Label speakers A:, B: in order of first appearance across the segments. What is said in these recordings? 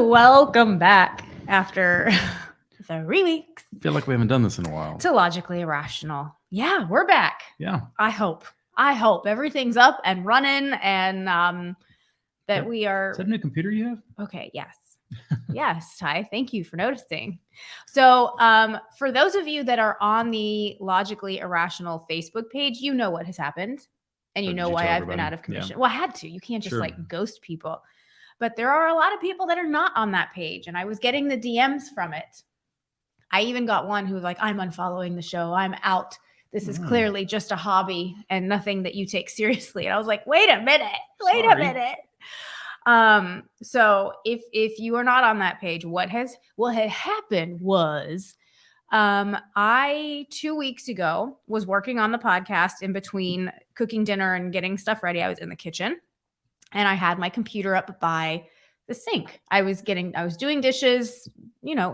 A: welcome back after 3 weeks.
B: I feel like we haven't done this in a while.
A: To Logically Irrational. Yeah, we're back.
B: Yeah.
A: I hope everything's up and running and that we are.
B: Is that a new computer you have?
A: Okay, yes. Yes, Ty, thank you for noticing. So for those of you that are on the Logically Irrational Facebook page, you know what has happened and you know why I've been out of commission. Yeah. Well, I had to. You can't just like ghost people. But there are a lot of people that are not on that page, and I was getting the DMs from it. I even got one who was like, I'm unfollowing the show. I'm out. This is clearly just a hobby and nothing that you take seriously. And I was like, wait a minute. So if you are not on that page, what had happened was I 2 weeks ago was working on the podcast in between cooking dinner and getting stuff ready. I was in the kitchen. And I had my computer up by the sink. I was doing dishes,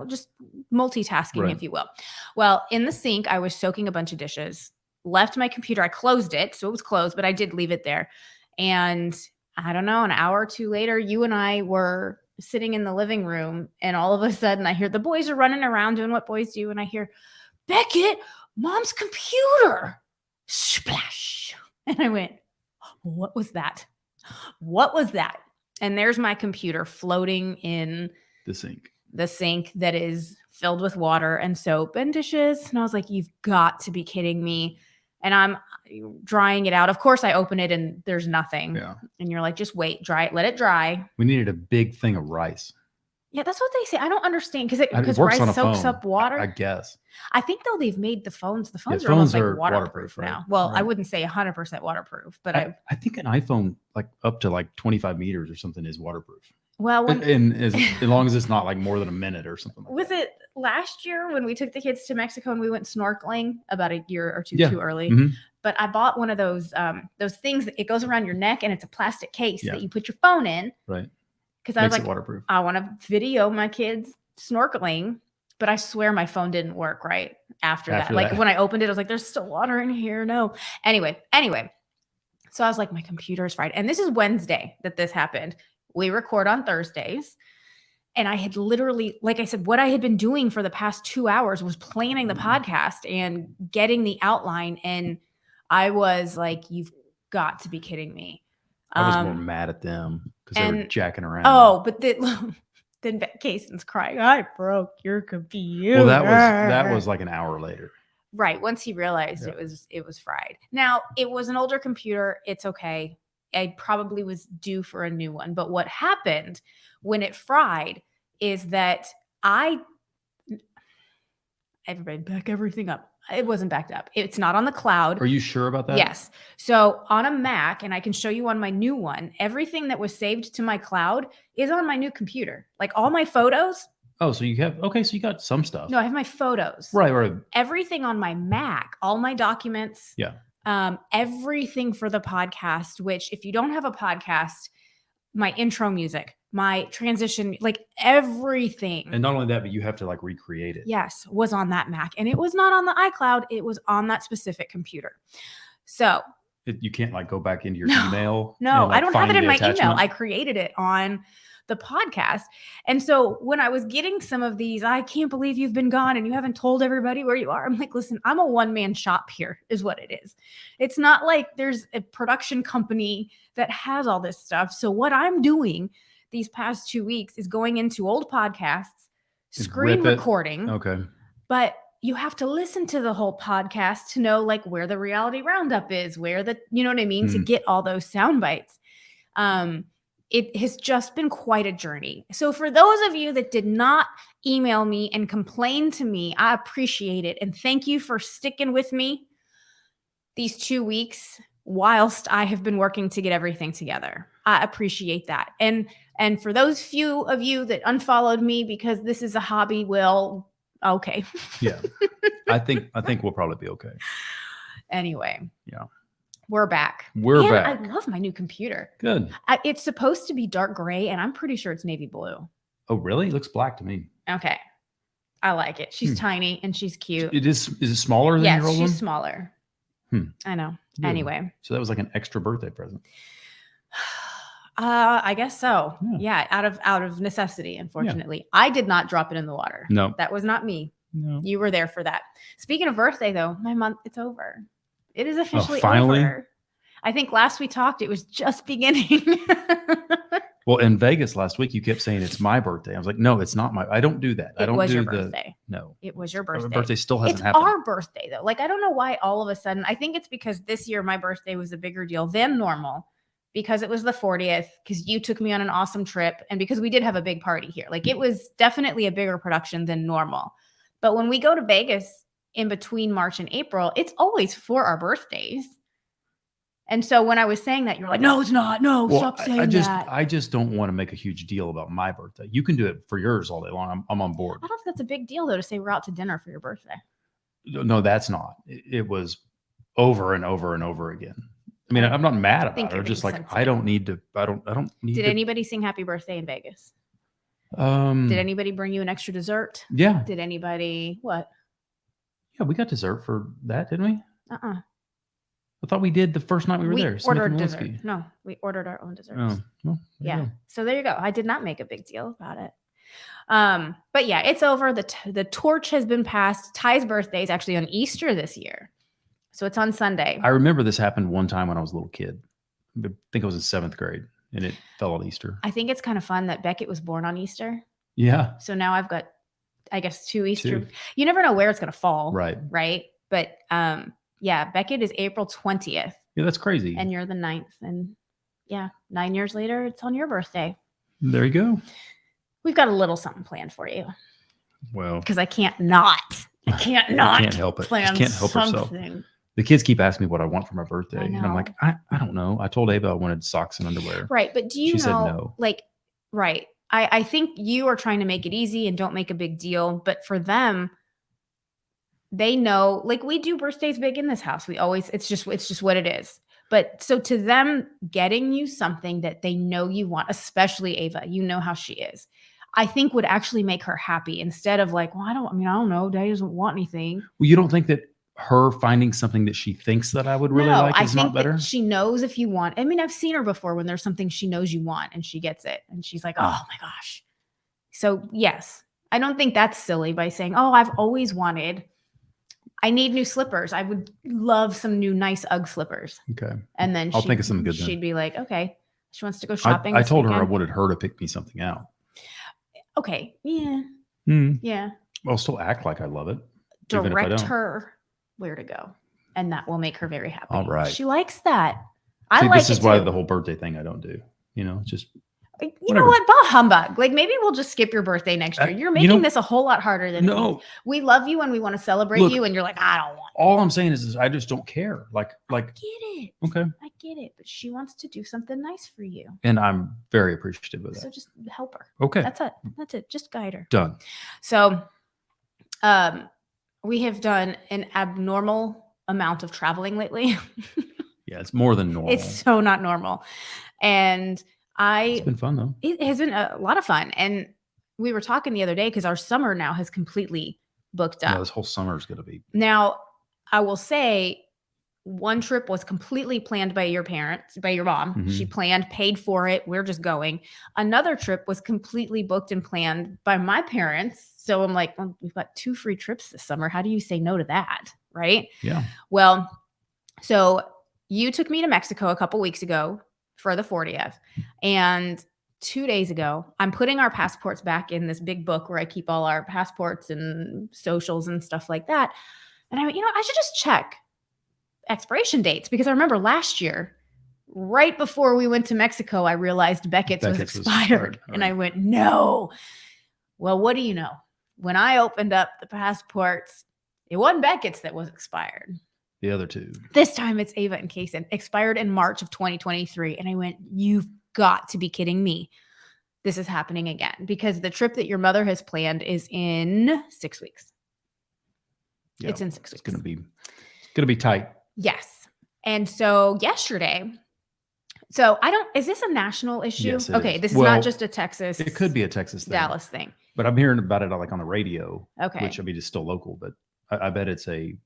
A: just multitasking, if you will. Well, in the sink, I was soaking a bunch of dishes, left my computer. I closed it. So it was closed, but I did leave it there. And I don't know, an hour or two later, you and I were sitting in the living room. And all of a sudden I hear the boys are running around doing what boys do. And I hear, Beckett, Mom's computer. Splash. And I went, what was that? What was that? And there's my computer floating in
B: the sink
A: that is filled with water and soap and dishes. And I was like, you've got to be kidding me. And I'm drying it out. Of course, I open it and there's nothing. Yeah. And you're like, just wait, dry it, let it dry.
B: We needed a big thing of rice.
A: Yeah, that's what they say. I don't understand because rice soaks up water.
B: I guess.
A: I think though they've made the phones are almost like waterproof now. Right? Well, right. I wouldn't say 100% waterproof, but I
B: think an iPhone like up to like 25 meters or something is waterproof.
A: Well,
B: as long as it's not like more than a minute or something.
A: Was it last year when we took the kids to Mexico and we went snorkeling about a year or two too early? Mm-hmm. But I bought one of those things that it goes around your neck and it's a plastic case that you put your phone in.
B: Right.
A: Because I was like, waterproof. I want to video my kids snorkeling, but I swear my phone didn't work right after that. Like when I opened it, I was like, there's still water in here. No. Anyway. So I was like, my computer is fried. And this is Wednesday that this happened. We record on Thursdays. And I had literally, like I said, what I had been doing for the past 2 hours was planning the podcast and getting the outline. And I was like, you've got to be kidding me.
B: I was more mad at them because they were jacking around.
A: Oh, but then Kayson's crying, I broke your computer.
B: Well, that was like an hour later.
A: Right. Once he realized it was fried. Now, it was an older computer. It's okay. I probably was due for a new one. But what happened when it fried is that everybody back everything up. It wasn't backed up. It's not on the cloud.
B: Are you sure about that?
A: Yes. So on a Mac, and I can show you on my new one, everything that was saved to my cloud is on my new computer. Like all my photos.
B: Oh, so you got some stuff.
A: No, I have my photos.
B: Right.
A: Everything on my Mac, all my documents.
B: Yeah.
A: Everything for the podcast, which if you don't have a podcast, my intro music, my transition, like everything.
B: And not only that, but you have to like recreate it.
A: Yes, was on that Mac. And it was not on the iCloud. It was on that specific computer. So
B: you can't like go back into your email.
A: No, I don't have it in my email. I created it on the podcast. And so when I was getting some of these, I can't believe you've been gone and you haven't told everybody where you are. I'm like, listen, I'm a one-man shop here is what it is. It's not like there's a production company that has all this stuff. So what I'm doing these past 2 weeks is going into old podcasts, screen recording.
B: Okay. But
A: you have to listen to the whole podcast to know like where the reality roundup is, where the, you know what I mean? To get all those sound bites. It has just been quite a journey. So for those of you that did not email me and complain to me, I appreciate it. And thank you for sticking with me these 2 weeks whilst I have been working to get everything together. I appreciate that. And for those few of you that unfollowed me because this is a hobby, well, okay.
B: Yeah. I think we'll probably be okay.
A: Anyway.
B: Yeah.
A: We're back.
B: We're back.
A: I love my new computer.
B: Good.
A: It's supposed to be dark gray, and I'm pretty sure it's navy blue.
B: Oh, really? It looks black to me.
A: Okay. I like it. She's tiny, and she's cute.
B: Is it smaller than your old one?
A: Yes, she's smaller. I know. Yeah. Anyway.
B: So that was like an extra birthday present.
A: I guess so.
B: Yeah.
A: Yeah, out of necessity, unfortunately. I did not drop it in the water.
B: No.
A: That was not me.
B: No.
A: You were there for that. Speaking of birthday, though, my month, it's over. It is officially
B: finally?
A: over. I think last we talked, it was just beginning.
B: Well, in Vegas last week, you kept saying it's my birthday. I was like, no, it's not my. I don't do that. I don't
A: was
B: do
A: your
B: the
A: birthday.
B: No.
A: It was your birthday.
B: My birthday still hasn't
A: it's
B: happened.
A: Our birthday, though. Like, I don't know why all of a sudden. I think it's because this year my birthday was a bigger deal than normal because it was the 40th, because you took me on an awesome trip, and because we did have a big party here. Like, it was definitely a bigger production than normal. But when we go to Vegas in between March and April, it's always for our birthdays. And so when I was saying that, you're like, no, it's not. No, stop saying that.
B: I just don't want to make a huge deal about my birthday. You can do it for yours all day long. I'm on board.
A: I don't think that's a big deal, though, to say we're out to dinner for your birthday.
B: No, that's not. It was over and over and over again. I mean, I'm not mad about it. I'm just like, I don't need to. I don't need.
A: Did anybody sing Happy Birthday in Vegas? Did anybody bring you an extra dessert?
B: Yeah.
A: Did anybody what?
B: Yeah, we got dessert for that, didn't we? I thought we did the first night we were there.
A: Ordered dessert. No, we ordered our own desserts.
B: Oh, well,
A: yeah. So there you go. I did not make a big deal about it. But yeah, it's over. The torch has been passed. Ty's birthday is actually on Easter this year. So it's on Sunday.
B: I remember this happened one time when I was a little kid. I think I was in 7th grade, and it fell on Easter.
A: I think it's kind of fun that Beckett was born on Easter.
B: Yeah.
A: So now I've got, I guess, 2 Easter. You never know where it's going to fall.
B: Right.
A: Right. But yeah, Beckett is April 20th.
B: Yeah, that's crazy.
A: And you're the 9th. And yeah, 9 years later, it's on your birthday.
B: There you go.
A: We've got a little something planned for you.
B: Well,
A: because I can't help it.
B: Plan can't help herself. The kids keep asking me what I want for my birthday. And I'm like, I don't know. I told Ava I wanted socks and underwear.
A: Right. But do you
B: she said no.
A: Like, right. I think you are trying to make it easy and don't make a big deal. But for them, they know, like, we do birthdays big in this house. We always, it's just what it is. But so to them, getting you something that they know you want, especially Ava, you know how she is, I think would actually make her happy instead of like, well, I don't know. Daddy doesn't want anything.
B: Well, you don't think that her finding something that she thinks that I would really like is not better?
A: She knows if you want. I mean, I've seen her before when there's something she knows you want and she gets it and she's like, oh my gosh. So yes, I don't think that's silly by saying, oh, I've always wanted, I need new slippers. I would love some new nice UGG slippers.
B: Okay.
A: And then
B: I'll think of something good then.
A: She'd be like, okay, she wants to go shopping.
B: I told her I wanted her to pick me something out.
A: Okay. Yeah. Yeah.
B: I'll still act like I love it.
A: Direct her where to go. And that will make her very happy.
B: All right.
A: She likes that.
B: This is why the whole birthday thing I don't do. Just
A: you know what? Bah humbug. Like, maybe we'll just skip your birthday next year. You're making this a whole lot harder than
B: no.
A: We love you and we want to celebrate you, and you're like, I don't want.
B: All I'm saying is I just don't care. Like.
A: I get it.
B: Okay.
A: I get it, but she wants to do something nice for you,
B: and I'm very appreciative of that.
A: So just help her.
B: Okay.
A: That's it. Just guide her.
B: Done.
A: So, we have done an abnormal amount of traveling lately.
B: Yeah, it's more than normal.
A: It's so not normal, and
B: it's been fun though.
A: It has been a lot of fun. And we were talking the other day because our summer now has completely booked up.
B: Yeah, this whole summer is going to be.
A: Now, I will say one trip was completely planned by your parents, by your mom. Mm-hmm. She planned, paid for it. We're just going. Another trip was completely booked and planned by my parents. So I'm like, well, we've got 2 free trips this summer. How do you say no to that? Right?
B: Yeah.
A: Well, so you took me to Mexico a couple weeks ago for the 40th. And 2 days ago, I'm putting our passports back in this big book where I keep all our passports and socials and stuff like that. And I went, I should just check expiration dates, because I remember last year, right before we went to Mexico, I realized Beckett's was expired. Right. And I went, no. Well, what do you know? When I opened up the passports, it wasn't Beckett's that was expired.
B: The other 2. This
A: time it's Ava and Kaysen, expired in March of 2023. And I went, you've got to be kidding me. This is happening again, because the trip that your mother has planned is in 6 weeks. Yeah, it's in 6 weeks.
B: It's going to be tight.
A: Yes. And so yesterday, is this a national issue?
B: Yes,
A: okay. This is not just a Texas.
B: It could be a Texas thing.
A: Dallas thing.
B: But I'm hearing about it like on the radio.
A: Okay.
B: Which, I mean, it's still local, but I bet it's a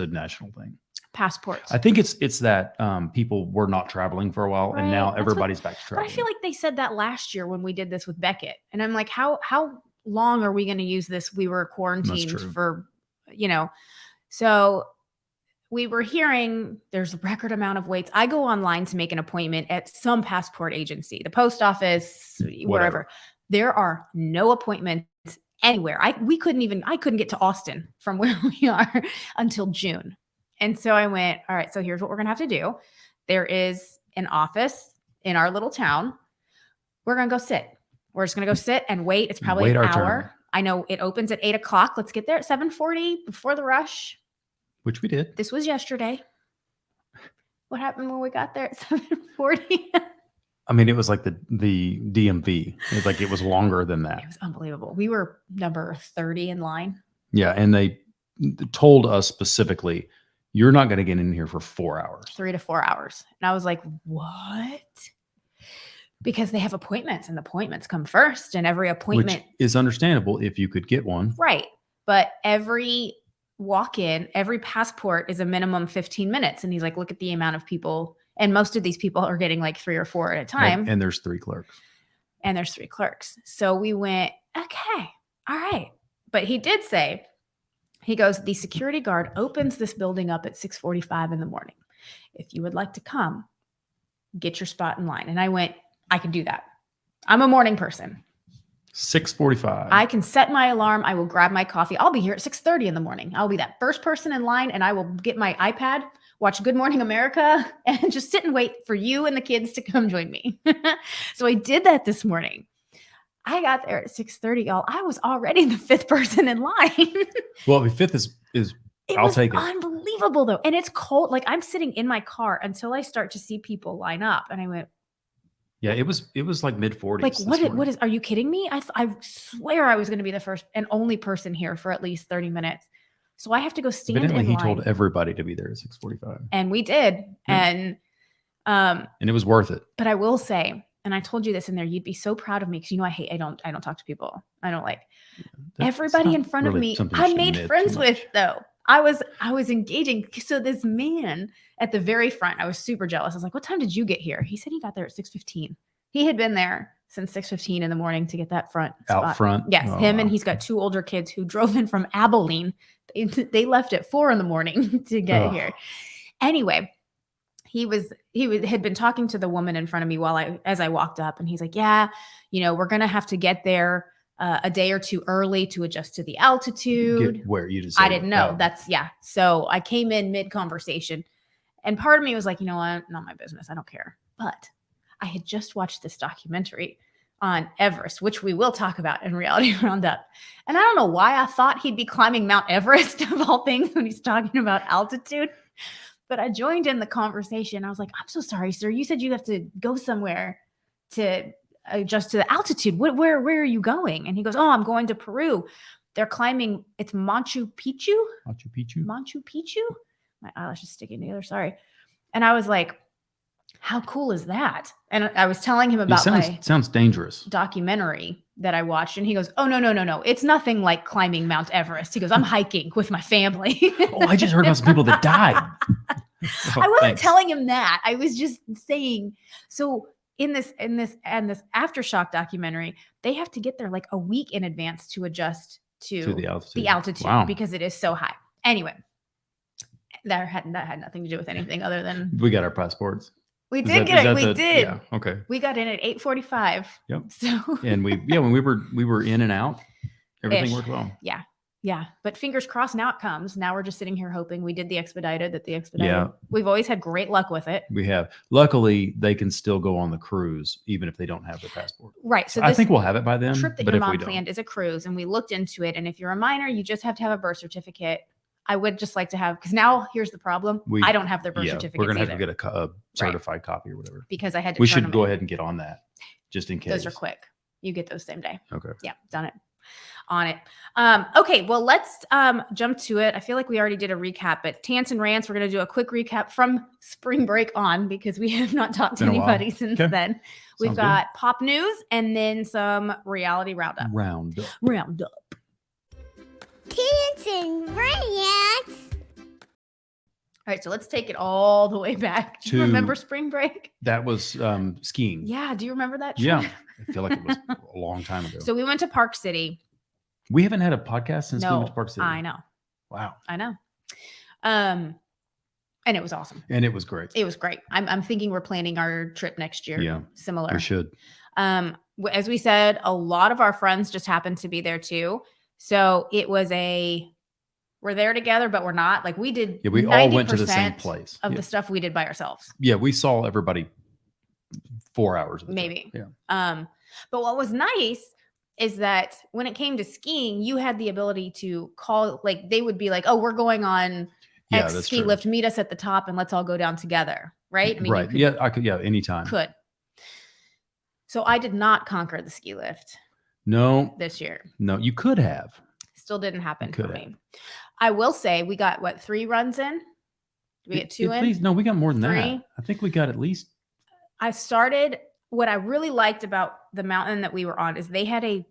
B: national thing.
A: passports.
B: I think it's that people were not traveling for a while, and now everybody's back to traveling.
A: But I feel like they said that last year when we did this with Beckett, and I'm like, how long are we going to use this? We were quarantined for, so we were hearing there's a record amount of waits. I go online to make an appointment at some passport agency, the post office, wherever. There are no appointments anywhere. I couldn't get to Austin from where we are until June. And so I went, all right, so here's what we're going to have to do. There is an office in our little town. We're going to go sit. We're just going to go sit and wait. It's probably an hour. Turn. I know it opens at 8:00. Let's get there at 7:40 before the rush.
B: Which we did.
A: This was yesterday. What happened when we got there at 7:40?
B: I mean, it was like the DMV. It was longer than that.
A: It was unbelievable. We were number 30 in line.
B: Yeah, and they told us specifically, you're not going to get in here for 4 hours.
A: 3 to 4 hours. And I was like, what? Because they have appointments, and the appointments come first, and every appointment.
B: Which is understandable if you could get one.
A: Right. But every walk-in, every passport is a minimum 15 minutes. And he's like, look at the amount of people. And most of these people are getting like 3 or 4 at a time.
B: And there's 3 clerks.
A: So we went, okay, all right. But he did say, he goes, the security guard opens this building up at 6:45 in the morning. If you would like to come, get your spot in line. And I went, I can do that. I'm a morning person.
B: 6:45.
A: I can set my alarm. I will grab my coffee. I'll be here at 6:30 in the morning. I'll be that first person in line, and I will get my iPad, watch Good Morning America, and just sit and wait for you and the kids to come join me. So I did that this morning. I got there at 6:30, y'all. I was already the 5th person in line.
B: Well, the 5th is I'll take it.
A: Unbelievable though. And it's cold. Like I'm sitting in my car until I start to see people line up. And I went,
B: yeah, it was like mid-40s.
A: Like what is, are you kidding me? I swear I was going to be the first and only person here for at least 30 minutes. So I have to go stand in line.
B: He told everybody to be there at 6:45.
A: And we did. Yeah. And
B: it was worth it.
A: But I will say, and I told you this in there, you'd be so proud of me because I don't talk to people. I don't like everybody in front of me. I made friends with though. I was engaging. So this man at the very front, I was super jealous. I was like, what time did you get here? He said he got there at 6:15. He had been there since 6:15 in the morning to get that front spot.
B: Out front.
A: Yes. And he's got 2 older kids who drove in from Abilene. They left at 4 a.m. to get here. Anyway, he had been talking to the woman in front of me as I walked up, and he's like, yeah, we're going to have to get there a day or 2 early to adjust to the altitude.
B: Where you just
A: I didn't know. So I came in mid-conversation, and part of me was like, you know what? Not my business. I don't care. But I had just watched this documentary on Everest, which we will talk about in Reality Roundup. And I don't know why I thought he'd be climbing Mount Everest of all things when he's talking about altitude. But I joined in the conversation. I was like, I'm so sorry, sir. You said you have to go somewhere to adjust to the altitude. Where are you going? And he goes, oh, I'm going to Peru. They're climbing. It's Machu Picchu. My eyelash is sticking together. Sorry. And I was like, how cool is that? And I was telling him about
B: sounds dangerous
A: documentary that I watched. And he goes, oh, no. It's nothing like climbing Mount Everest. He goes, I'm hiking with my family.
B: Oh, I just heard about some people that died.
A: I wasn't telling him that. I was just saying, so in this Aftershock documentary, they have to get there like a week in advance to adjust to the altitude wow. because it is so high. Anyway, that had nothing to do with anything other than
B: we got our passports.
A: We did get it. We did.
B: Yeah. Okay.
A: We got in at 8:45.
B: Yep.
A: So
B: and when we were in and out, everything worked well.
A: Yeah. Yeah. But fingers crossed, now it comes. Now we're just sitting here hoping we did the expedited.
B: Yeah.
A: We've always had great luck with it.
B: We have. Luckily, they can still go on the cruise even if they don't have their passport.
A: Right. So
B: I think we'll have it by then.
A: The trip that your mom planned is a cruise, and we looked into it. And if you're a minor, you just have to have a birth certificate. I would just like to have, because now here's the problem. I don't have their birth certificate.
B: We're going to have to get a certified copy or whatever.
A: Because I had to.
B: We should go ahead and get on that just in case.
A: Those are quick. You get those same day.
B: Okay.
A: Yeah. Done it. On it. Okay. Well, let's jump to it. I feel like we already did a recap, but Tants and Rants, we're going to do a quick recap from spring break on because we have not talked to anybody since then. We've got pop news and then some reality roundup.
C: Tants and Rants.
A: All right, so let's take it all the way back. Do you remember spring break?
B: That was skiing.
A: Yeah. Do you remember that trip?
B: Yeah. I feel like it was a long time ago.
A: So we went to Park City.
B: We haven't had a podcast since we went to Park City.
A: I know.
B: Wow.
A: I know. And it was awesome.
B: And it was great.
A: It was great. I'm thinking we're planning our trip next year.
B: Yeah.
A: Similar.
B: We should.
A: As we said, a lot of our friends just happened to be there too. So it was we're there together, but we're not. Like we did.
B: Yeah, we all went to the same place.
A: Of the stuff we did by ourselves.
B: Yeah, we saw everybody 4 hours.
A: Maybe.
B: Time. Yeah.
A: But what was nice is that when it came to skiing, you had the ability to call, like they would be like, oh, we're going on X ski lift, meet us at the top and let's all go down together. Right. I mean,
B: right. Yeah. I could. Yeah. Anytime.
A: Could. So I did not conquer the ski lift.
B: No.
A: This year.
B: No, you could have.
A: Still didn't happen for me. I will say we got 3 runs in? Did we get 2 in?
B: No, we got more than 3. That. I think we got at least.
A: What I really liked about the mountain that we were on is they had a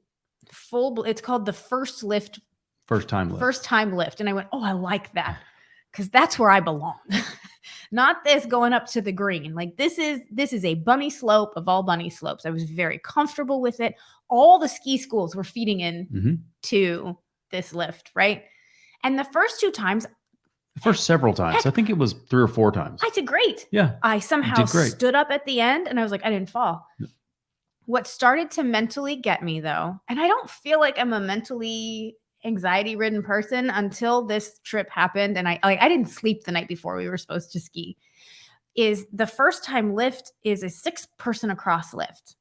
A: it's called the first time lift. And I went, oh, I like that. Cause that's where I belong. Not this going up to the green. Like this is a bunny slope of all bunny slopes. I was very comfortable with it. All the ski schools were feeding in to this lift. Right. And the first 2 times,
B: several times, I think it was 3 or 4 times.
A: I did great.
B: Yeah.
A: I somehow stood up at the end and I was like, I didn't fall. No. What started to mentally get me though, and I don't feel like I'm a mentally anxiety-ridden person until this trip happened. And I didn't sleep the night before we were supposed to ski, is the first time lift is a 6-person across lift.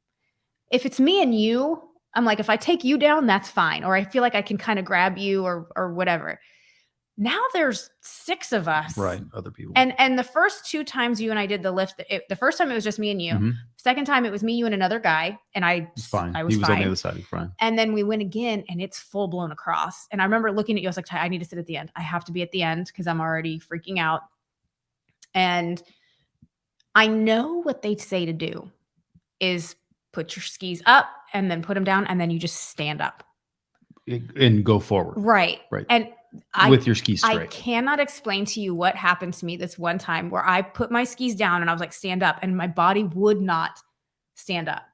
A: If it's me and you, I'm like, if I take you down, that's fine. Or I feel like I can kind of grab you or whatever. Now there's 6 of us.
B: Right. Other people.
A: And the first 2 times you and I did the lift, the first time it was just me and you. Mm-hmm. Second time it was me, you, and another guy. And I was fine.
B: He was fine. On the other side. He was fine.
A: And then we went again and it's full blown across. And I remember looking at you. I was like, I need to sit at the end. I have to be at the end because I'm already freaking out. And I know what they say to do is put your skis up and then put them down. And then you just stand up.
B: And go forward.
A: Right.
B: Right.
A: And
B: with your skis straight.
A: I cannot explain to you what happened to me this one time where I put my skis down and I was like, stand up. And my body would not stand up.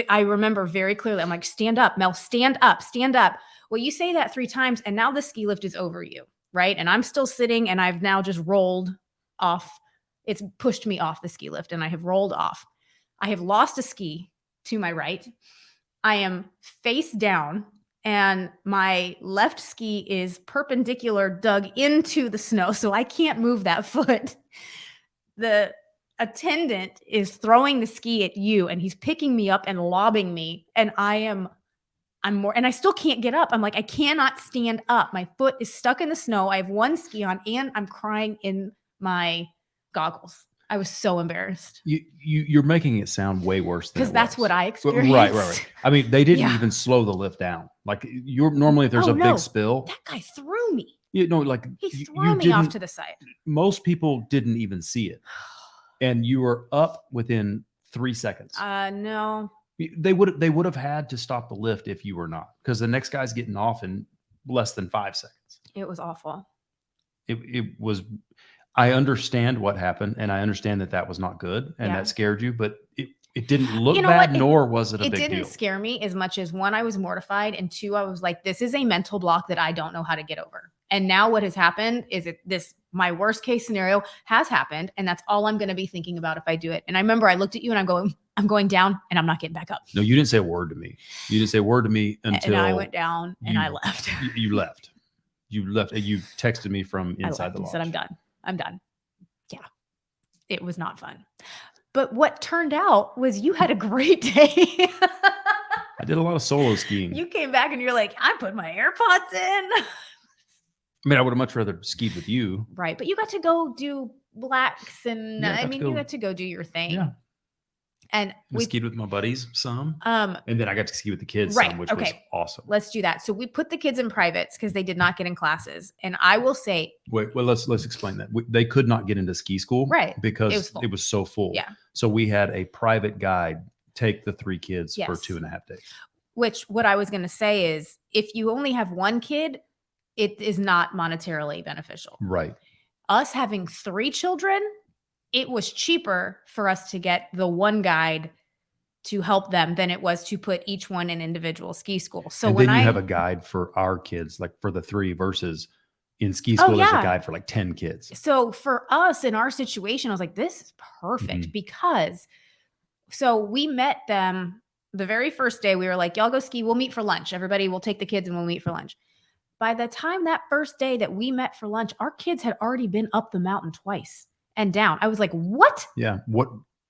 A: I remember very clearly. I'm like, stand up, Mel, stand up, stand up. Well, you say that 3 times and now the ski lift is over you. Right. And I'm still sitting and I've now just rolled off. It's pushed me off the ski lift and I have rolled off. I have lost a ski to my right. I am face down. And my left ski is perpendicular, dug into the snow, so I can't move that foot. The attendant is throwing the ski at you, and he's picking me up and lobbing me, and and I still can't get up. I'm like, I cannot stand up. My foot is stuck in the snow. I have 1 ski on, and I'm crying in my goggles. I was so embarrassed.
B: You're making it sound way worse than
A: because that's what I experienced.
B: Right. I mean, they didn't even slow the lift down. Like normally, if there's a big spill,
A: that guy threw me.
B: He
A: threw me off to the side.
B: Most people didn't even see it, and you were up within 3 seconds.
A: No.
B: They would have had to stop the lift if you were not, because the next guy's getting off in less than 5 seconds.
A: It was awful.
B: It was. I understand what happened, and I understand that was not good, and that scared you, but it didn't look bad, nor was it a big deal. It didn't
A: scare me as much as 1, I was mortified, and 2, I was like, this is a mental block that I don't know how to get over. And now what has happened is my worst case scenario has happened, and that's all I'm going to be thinking about if I do it. And I remember I looked at you and I'm going down and I'm not getting back up.
B: No, you didn't say a word to me. You didn't say a word to me until
A: and I went down and I left.
B: You left. You left, and you texted me from inside the lodge.
A: I said, I'm done. Yeah. It was not fun. But what turned out was you had a great day.
B: I did a lot of solo skiing.
A: You came back and you're like, I put my AirPods in.
B: I mean, I would have much rather skied with you.
A: Right. But you got to go do blacks and you got to go do your thing.
B: Yeah.
A: And
B: we skied with my buddies some. And then I got to ski with the kids some, which was awesome.
A: Let's do that. So we put the kids in privates because they did not get in classes. And I will say,
B: let's explain that. They could not get into ski school,
A: right?
B: Because it was so full.
A: Yeah.
B: So we had a private guide take the 3 kids for 2.5 days.
A: Which what I was going to say is, if you only have 1 kid, it is not monetarily beneficial.
B: Right.
A: us having 3 children, it was cheaper for us to get the one guide to help them than it was to put each one in individual ski school. So
B: and
A: when
B: then you have a guide for our kids, like for the 3 versus in ski
A: Oh,
B: school, there's a
A: yeah.
B: guide for like 10 kids.
A: So for us in our situation, I was like, this is perfect because so we met them the very first day. We were like, y'all go ski. We'll meet for lunch. Everybody will take the kids and we'll meet for lunch. By the time that first day that we met for lunch, our kids had already been up the mountain twice and down. I was like, what?
B: Yeah.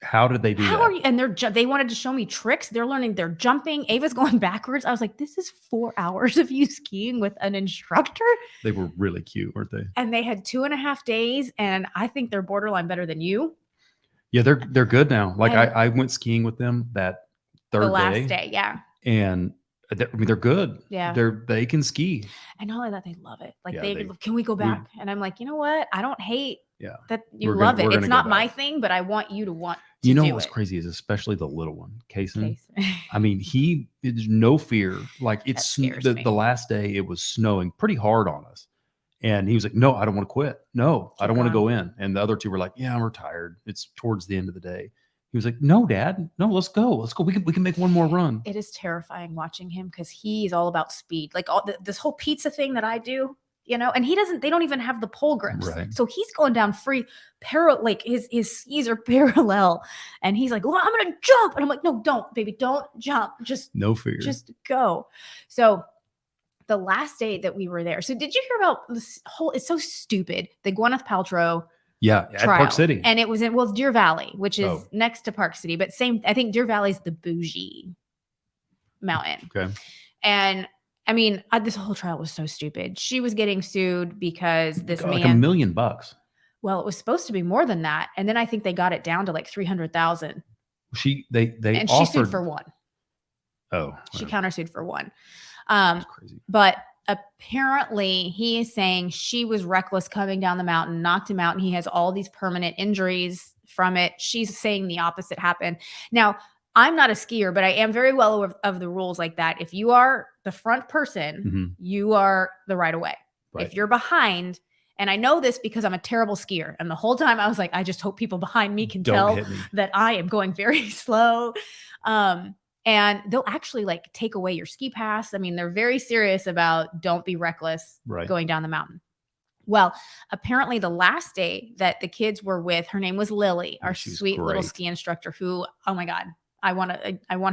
B: How did they do that?
A: How are you? And they wanted to show me tricks. They're learning, they're jumping. Ava's going backwards. I was like, this is 4 hours of you skiing with an instructor.
B: They were really cute, weren't they?
A: And they had 2.5 days. And I think they're borderline better than you.
B: Yeah, they're good now. Like I went skiing with them that third
A: the last day. Yeah.
B: And they're good.
A: Yeah.
B: They can ski.
A: And not only that, they love it. Like
B: Yeah,
A: can we go back? And I'm like, you know what? I don't hate that you love it. It's not my thing, but I want you to want to
B: You know
A: do
B: what's
A: it.
B: crazy is especially the little one, Kason. I mean, there's no fear. Like it's the last day it was snowing pretty hard on us. And he was like, no, I don't want to quit. No, I don't want to go in. And the other 2 were like, yeah, we're tired. It's towards the end of the day. He was like, no, Dad, no, let's go. Let's go. We can make one more run.
A: It is terrifying watching him because he's all about speed. Like this whole pizza thing that I do, and they don't even have the pole grips.
B: Right.
A: So he's going down free, like his skis are parallel. And he's like, well, I'm going to jump. And I'm like, no, don't, baby, don't jump. Just
B: no fear.
A: Just go. So the last day that we were there. So did you hear about this it's so stupid. The Gwyneth Paltrow
B: at Park City.
A: And it was in Deer Valley, which is next to Park City, but I think Deer Valley is the bougie mountain.
B: Okay.
A: And I mean, this whole trial was so stupid. She was getting sued because this man,
B: like $1 million.
A: Well, it was supposed to be more than that. And then I think they got it down to like 300,000.
B: They
A: and
B: offered,
A: she sued for 1.
B: Oh,
A: she countersued for 1.
B: That's crazy.
A: But apparently he is saying she was reckless coming down the mountain, knocked him out, and he has all these permanent injuries from it. She's saying the opposite happened. Now, I'm not a skier, but I am very well aware of the rules like that. If you are the front person, you are the right of way. Right. If you're behind, and I know this because I'm a terrible skier, and the whole time I was like, I just hope people behind me can tell that I am going very slow. And they'll actually like take away your ski pass. I mean, they're very serious about don't be reckless going down the mountain. Well, apparently the last day that the kids were with, her name was Lily, our sweet little ski instructor who, oh my God, I want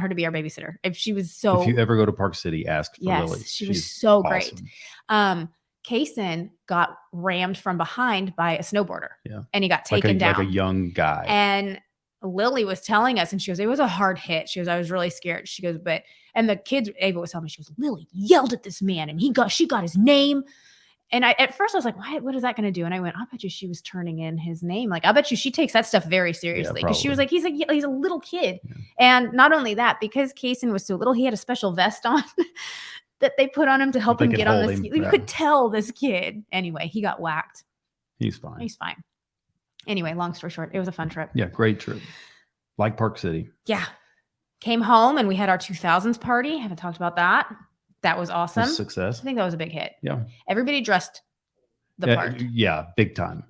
A: her to be our babysitter. If you
B: ever go to Park City, ask for Lily.
A: She was so awesome. Great. Kason got rammed from behind by a snowboarder. Yeah. And he got taken down.
B: Like a young guy.
A: And Lily was telling us, and she goes, it was a hard hit. She goes, I was really scared. She goes, and the kids, Ava was telling me, she goes, Lily yelled at this man and she got his name. And at first I was like, what is that going to do? And I went, I bet you she was turning in his name. Like, I bet you she takes that stuff very seriously. Because she was like, he's a little kid. Yeah. And not only that, because Kason was so little, he had a special vest on that they put on him to help him get on the ski. You could tell this kid. Anyway, he got whacked.
B: He's fine.
A: Anyway, long story short, it was a fun trip.
B: Yeah, great trip. Like Park City.
A: Yeah. Came home and we had our 2000s party. Haven't talked about that. That was awesome.
B: Success.
A: I think that was a big hit.
B: Yeah.
A: Everybody dressed the part.
B: Yeah, big time.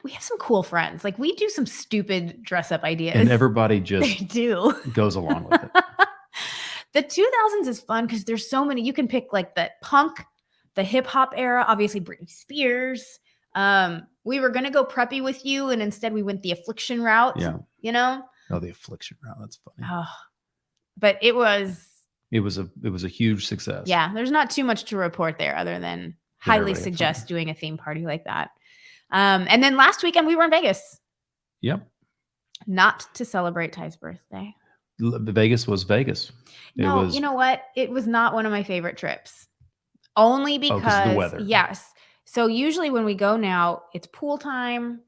A: We have some cool friends. Like we do some stupid dress up ideas.
B: And everybody just goes along with it.
A: The 2000s is fun because there's so many. You can pick like the punk, the hip hop era, obviously Britney Spears. We were going to go preppy with you, and instead we went the affliction route. Yeah.
B: Oh, the affliction route. That's funny.
A: Oh, but it was
B: a huge success.
A: Yeah. There's not too much to report there other than highly suggest doing a theme party like that. And then last weekend we were in Vegas.
B: Yep.
A: Not to celebrate Ty's birthday.
B: Vegas was Vegas.
A: No, you know what? It was not one of my favorite trips. Only because
B: of the weather.
A: Yes. So usually when we go now, it's pool time.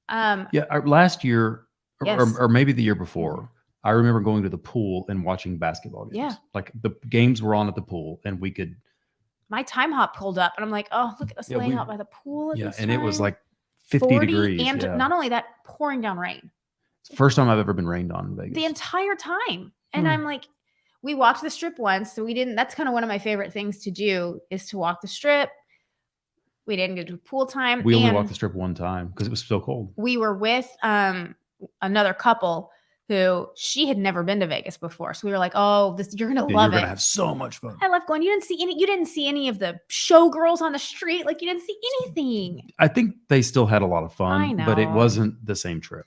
B: Last year or maybe the year before, I remember going to the pool and watching basketball games. Yeah. Like the games were on at the pool and we could.
A: My time hop pulled up and I'm like, oh, look at us laying out by the pool.
B: And it was like 50 degrees.
A: And not only that, pouring down rain.
B: It's the first time I've ever been rained on in Vegas.
A: The entire time. And I'm like, we walked the strip once. So that's kind of one of my favorite things to do is to walk the strip. We didn't get to pool time.
B: We only walked the strip one time because it was so cold.
A: We were with another couple who she had never been to Vegas before. So we were like, oh, you're going to love it.
B: You're going to have so much fun.
A: I love going. You didn't see any of the showgirls on the street. Like, you didn't see anything.
B: I think they still had a lot of fun,
A: I know.
B: But it wasn't the same trip.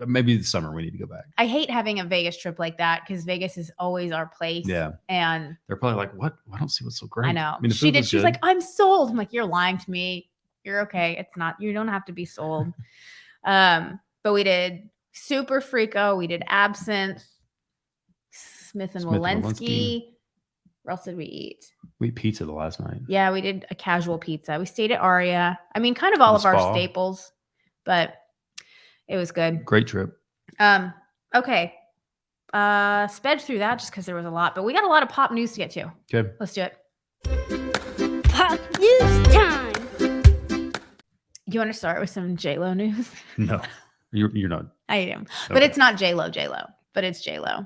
B: Maybe the summer we need to go back.
A: I hate having a Vegas trip like that because Vegas is always our place.
B: Yeah.
A: And
B: they're probably like, what? I don't see what's so great.
A: I know. She did. She was like, I'm sold. I'm like, you're lying to me. You're okay. It's not, you don't have to be sold. But we did Super Frico. We did Absinthe, Smith and Walensky. What else did we eat?
B: We ate pizza the last night.
A: Yeah, we did a casual pizza. We stayed at Aria. I mean, kind of all of our staples, but it was good.
B: Great trip.
A: Okay. Sped through that just because there was a lot, but we got a lot of pop news to get to.
B: Okay.
A: Let's do it.
C: Pop news time.
A: You want to start with some J-Lo news?
B: No, you're not.
A: I am, but it's not J-Lo, but it's J-Lo.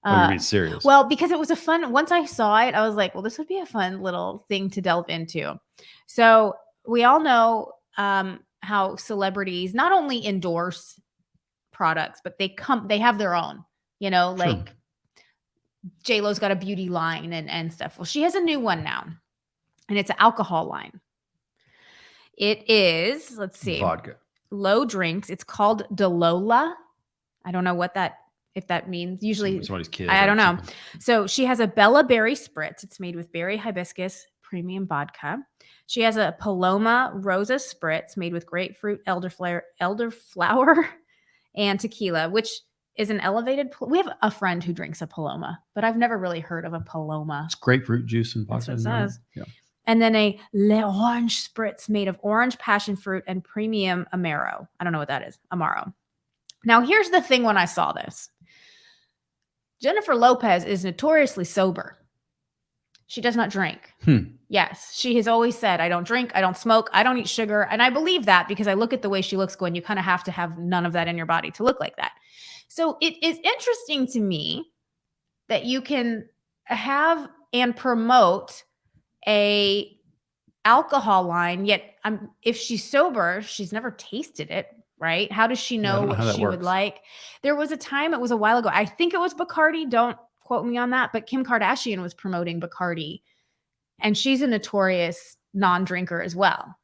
B: You're being serious.
A: Well, because it was a fun, once I saw it, I was like, well, this would be a fun little thing to delve into. So we all know how celebrities not only endorse products, but they have their own, like J-Lo's got a beauty line and stuff. Well, she has a new one now, and it's an alcohol line. It is, let's see.
B: Vodka.
A: Low drinks. It's called DeLola. I don't know if that means. Usually
B: somebody's kid.
A: I don't know. So she has a Bella Berry Spritz. It's made with berry hibiscus premium vodka. She has a Paloma Rosa Spritz made with grapefruit, elderflower, and tequila, which is an elevated. We have a friend who drinks a Paloma, but I've never really heard of a Paloma.
B: It's grapefruit juice and vodka.
A: That's what it says.
B: Yeah.
A: And then a L'Orange Spritz made of orange passion fruit and premium Amaro. I don't know what that is. Amaro. Now, here's the thing when I saw this. Jennifer Lopez is notoriously sober. She does not drink. Yes, she has always said, I don't drink, I don't smoke, I don't eat sugar. And I believe that because I look at the way she looks going, you kind of have to have none of that in your body to look like that. So it is interesting to me that you can have and promote a alcohol line, yet if she's sober, she's never tasted it. Right? How does she know what she would like? There was a time, it was a while ago. I think it was Bacardi. Don't quote me on that. But Kim Kardashian was promoting Bacardi. And she's a notorious non-drinker as well.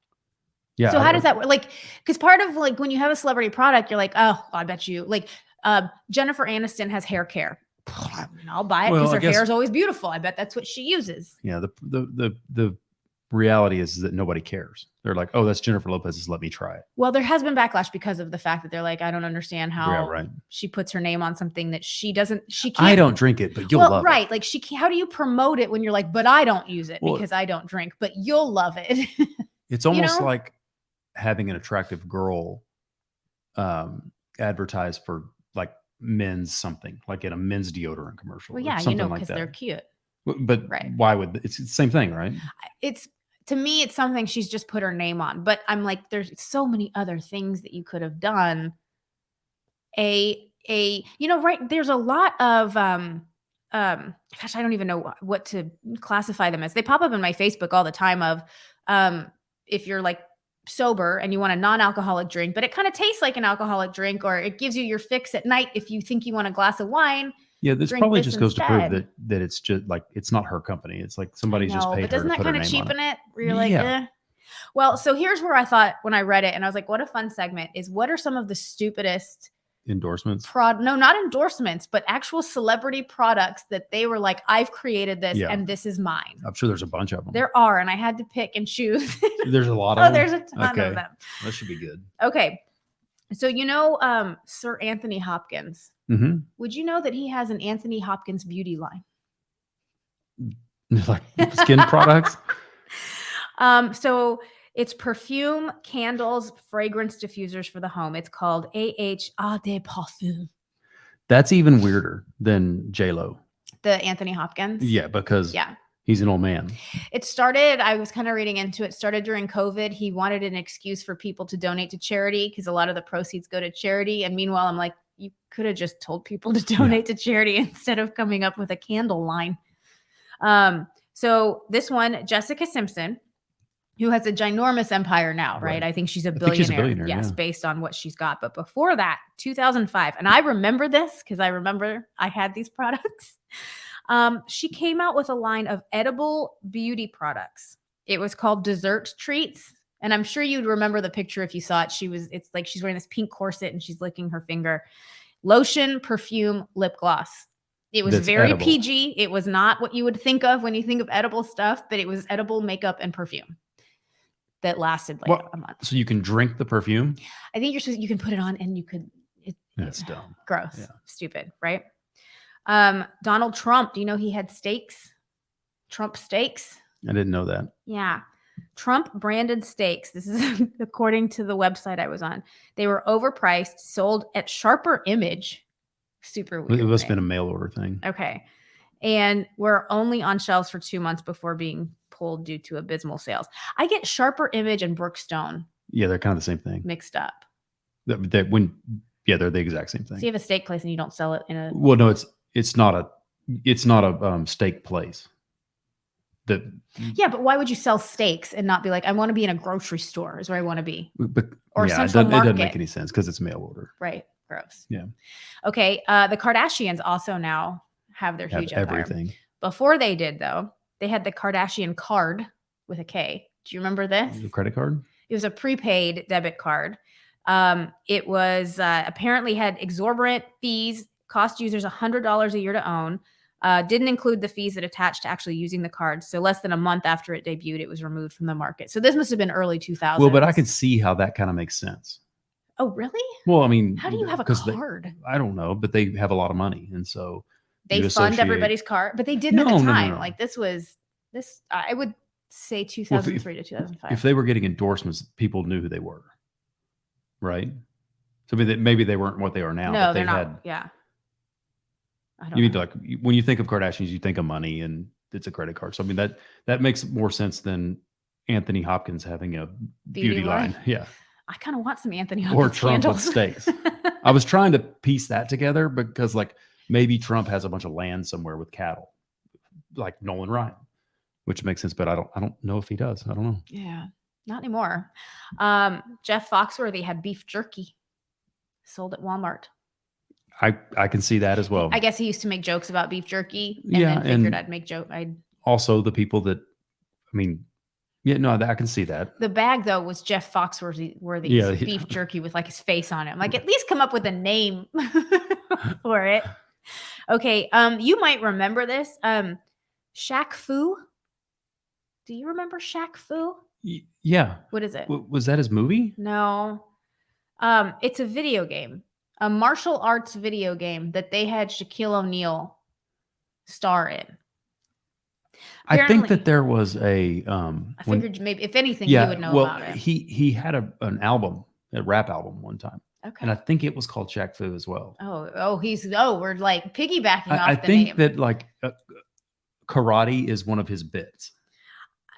A: Yeah. So how does that work? Like, because part of like when you have a celebrity product, you're like, oh, I bet you. Like Jennifer Aniston has hair care. I'll buy it because her hair is always beautiful. I bet that's what she uses.
B: Yeah. The reality is that nobody cares. They're like, oh, that's Jennifer Lopez's. Let me try it.
A: Well, there has been backlash because of the fact that they're like, I don't understand how she puts her name on something that she can't.
B: I don't drink it, but you'll love it.
A: Right. Like how do you promote it when you're like, but I don't use it because I don't drink, but you'll love it.
B: It's almost like having an attractive girl advertise for like men's something, like in a men's deodorant commercial.
A: Well, yeah, because they're cute.
B: But why would it's the same thing, right?
A: To me, it's something she's just put her name on. But I'm like, there's so many other things that you could have done. There's a lot of gosh, I don't even know what to classify them as. They pop up in my Facebook all the time of if you're like sober and you want a non-alcoholic drink, but it kind of tastes like an alcoholic drink, or it gives you your fix at night if you think you want a glass of wine.
B: Yeah, this probably just goes to prove that it's just like it's not her company. It's like somebody's just paid her to put her name on it.
A: But doesn't that kind of cheapen it? Where you're like, eh. Well, so here's where I thought when I read it, and I was like, what a fun segment is. What are some of the stupidest
B: endorsements?
A: No, not endorsements, but actual celebrity products that they were like, I've created this and this is mine.
B: I'm sure there's a bunch of them.
A: There are, and I had to pick and choose.
B: There's a lot of them.
A: There's a ton of them.
B: That should be good.
A: Okay. So Sir Anthony Hopkins.
B: Mm-hmm.
A: Would you know that he has an Anthony Hopkins beauty line?
B: Like skin products?
A: So it's perfume, candles, fragrance diffusers for the home. It's called Eau de Parfum.
B: That's even weirder than J-Lo.
A: The Anthony Hopkins?
B: Yeah, because he's an old man.
A: It started, I was kind of reading into it, started during COVID. He wanted an excuse for people to donate to charity because a lot of the proceeds go to charity. And meanwhile, I'm like, you could have just told people to donate to charity instead of coming up with a candle line. So this one, Jessica Simpson, who has a ginormous empire now, right? I think she's a billionaire. Yes, based on what she's got. But before that, 2005, and I remember this because I remember I had these products. She came out with a line of edible beauty products. It was called Dessert Treats. And I'm sure you'd remember the picture if you saw it. It's like she's wearing this pink corset and she's licking her finger. Lotion, perfume, lip gloss. It was very edible. PG. It was not what you would think of when you think of edible stuff, but it was edible makeup and perfume that lasted like a month.
B: So you can drink the perfume?
A: I think you can put it on and you could.
B: That's dumb.
A: Gross. Yeah. Stupid, right? Donald Trump, do you know he had steaks? Trump steaks?
B: I didn't know that.
A: Yeah. Trump branded steaks. This is according to the website I was on. They were overpriced, sold at Sharper Image. Super weird.
B: It must have been a mail order thing.
A: Okay. And were only on shelves for 2 months before being pulled due to abysmal sales. I get Sharper Image and Brookstone.
B: Yeah, they're kind of the same thing.
A: Mixed up.
B: They're the exact same thing.
A: So you have a steak place and you don't sell it in a.
B: Well, no, it's not a steak place.
A: Yeah, but why would you sell steaks and not be like, I want to be in a grocery store is where I want to be.
B: Or Central Market. It doesn't make any sense because it's mail order.
A: Right. Gross.
B: Yeah.
A: Okay. The Kardashians also now have their huge empire.
B: Everything.
A: Before they did, though, they had the Kardashian card with a K. Do you remember this?
B: The credit card?
A: It was a prepaid debit card. It was apparently had exorbitant fees, cost users $100 a year to own. Didn't include the fees that attached to actually using the card. So less than a month after it debuted, it was removed from the market. So this must have been early 2000s.
B: Well, but I can see how that kind of makes sense.
A: Oh, really?
B: Well, I mean,
A: how do you have a card?
B: I don't know, but they have a lot of money, and so
A: they fund everybody's card. But they didn't at the time. No. Like this. I would say 2003 to 2005.
B: If they were getting endorsements, people knew who they were, right? So maybe they weren't what they are now.
A: No, they're not. Yeah.
B: You need to, like, when you think of Kardashians, you think of money, and it's a credit card. So I mean that makes more sense than Anthony Hopkins having a beauty line. Yeah.
A: I kind of want some Anthony Hopkins
B: or Trump
A: candles.
B: with steaks. I was trying to piece that together because, like, maybe Trump has a bunch of land somewhere with cattle, like Nolan Ryan, which makes sense. But I don't know if he does. I don't know.
A: Yeah, not anymore. Jeff Foxworthy had beef jerky sold at Walmart.
B: I can see that as well.
A: I guess he used to make jokes about beef jerky, and then figured I'd make joke.
B: Also the people that, I mean. Yeah, no, I can see that.
A: The bag, though, was Jeff Foxworthy's beef jerky with like his face on it. Like, at least come up with a name for it. Okay, you might remember this. Shaq Fu. Do you remember Shaq Fu?
B: Yeah.
A: What is it?
B: Was that his movie?
A: No. It's a video game, a martial arts video game that they had Shaquille O'Neal star in. Apparently,
B: I think that there was a.
A: I figured maybe, if anything, you would know about it.
B: He had an album, a rap album one time. Okay. And I think it was called Shaq Fu as well.
A: We're like piggybacking off the name.
B: I think that like karate is one of his bits.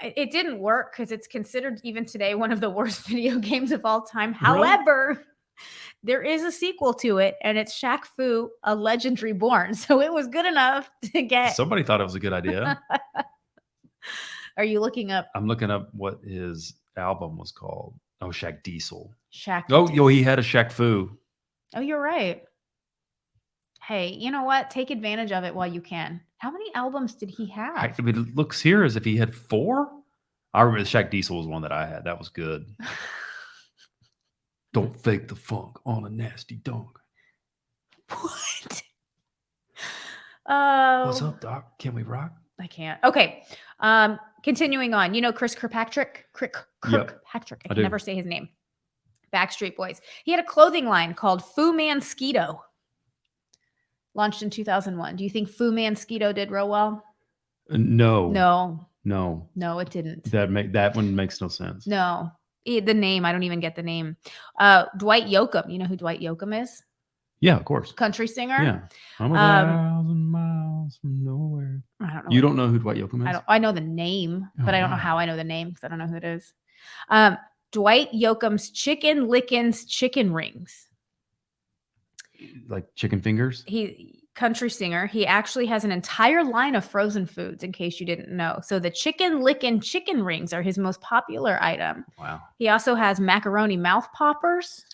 A: It didn't work because it's considered even today one of the worst video games of all time. Really? However, there is a sequel to it, and it's Shaq Fu, A Legend Reborn. So it was good enough to get.
B: Somebody thought it was a good idea.
A: Are you looking up?
B: I'm looking up what his album was called. Oh, Shaq Diesel.
A: Diesel.
B: He had a Shaq Fu.
A: Oh, you're right. Hey, you know what? Take advantage of it while you can. How many albums did he have?
B: I mean, it looks here as if he had 4. I remember Shaq Diesel was one that I had. That was good. Don't fake the funk on a nasty dunk.
A: What?
B: What's up, Doc? Can we rock?
A: I can't. Okay. Continuing on. You know Chris Kirkpatrick? Kirkpatrick. I can never say his name. Backstreet Boys. He had a clothing line called Fu Mansquito. Launched in 2001. Do you think Fu Mansquito did real well?
B: No.
A: No, it didn't.
B: That one makes no sense.
A: No. The name, I don't even get the name. Dwight Yoakam. You know who Dwight Yoakam is?
B: Yeah, of course.
A: Country singer.
B: Yeah. I'm 1,000 miles from nowhere.
A: I don't know.
B: You don't know who Dwight Yoakam is?
A: I know the name, but I don't know how I know the name because I don't know who it is. Dwight Yoakam's Chicken Lickens chicken rings.
B: Like chicken fingers?
A: country singer. He actually has an entire line of frozen foods, in case you didn't know. So the chicken lickin' chicken rings are his most popular item.
B: Wow.
A: He also has macaroni mouth poppers.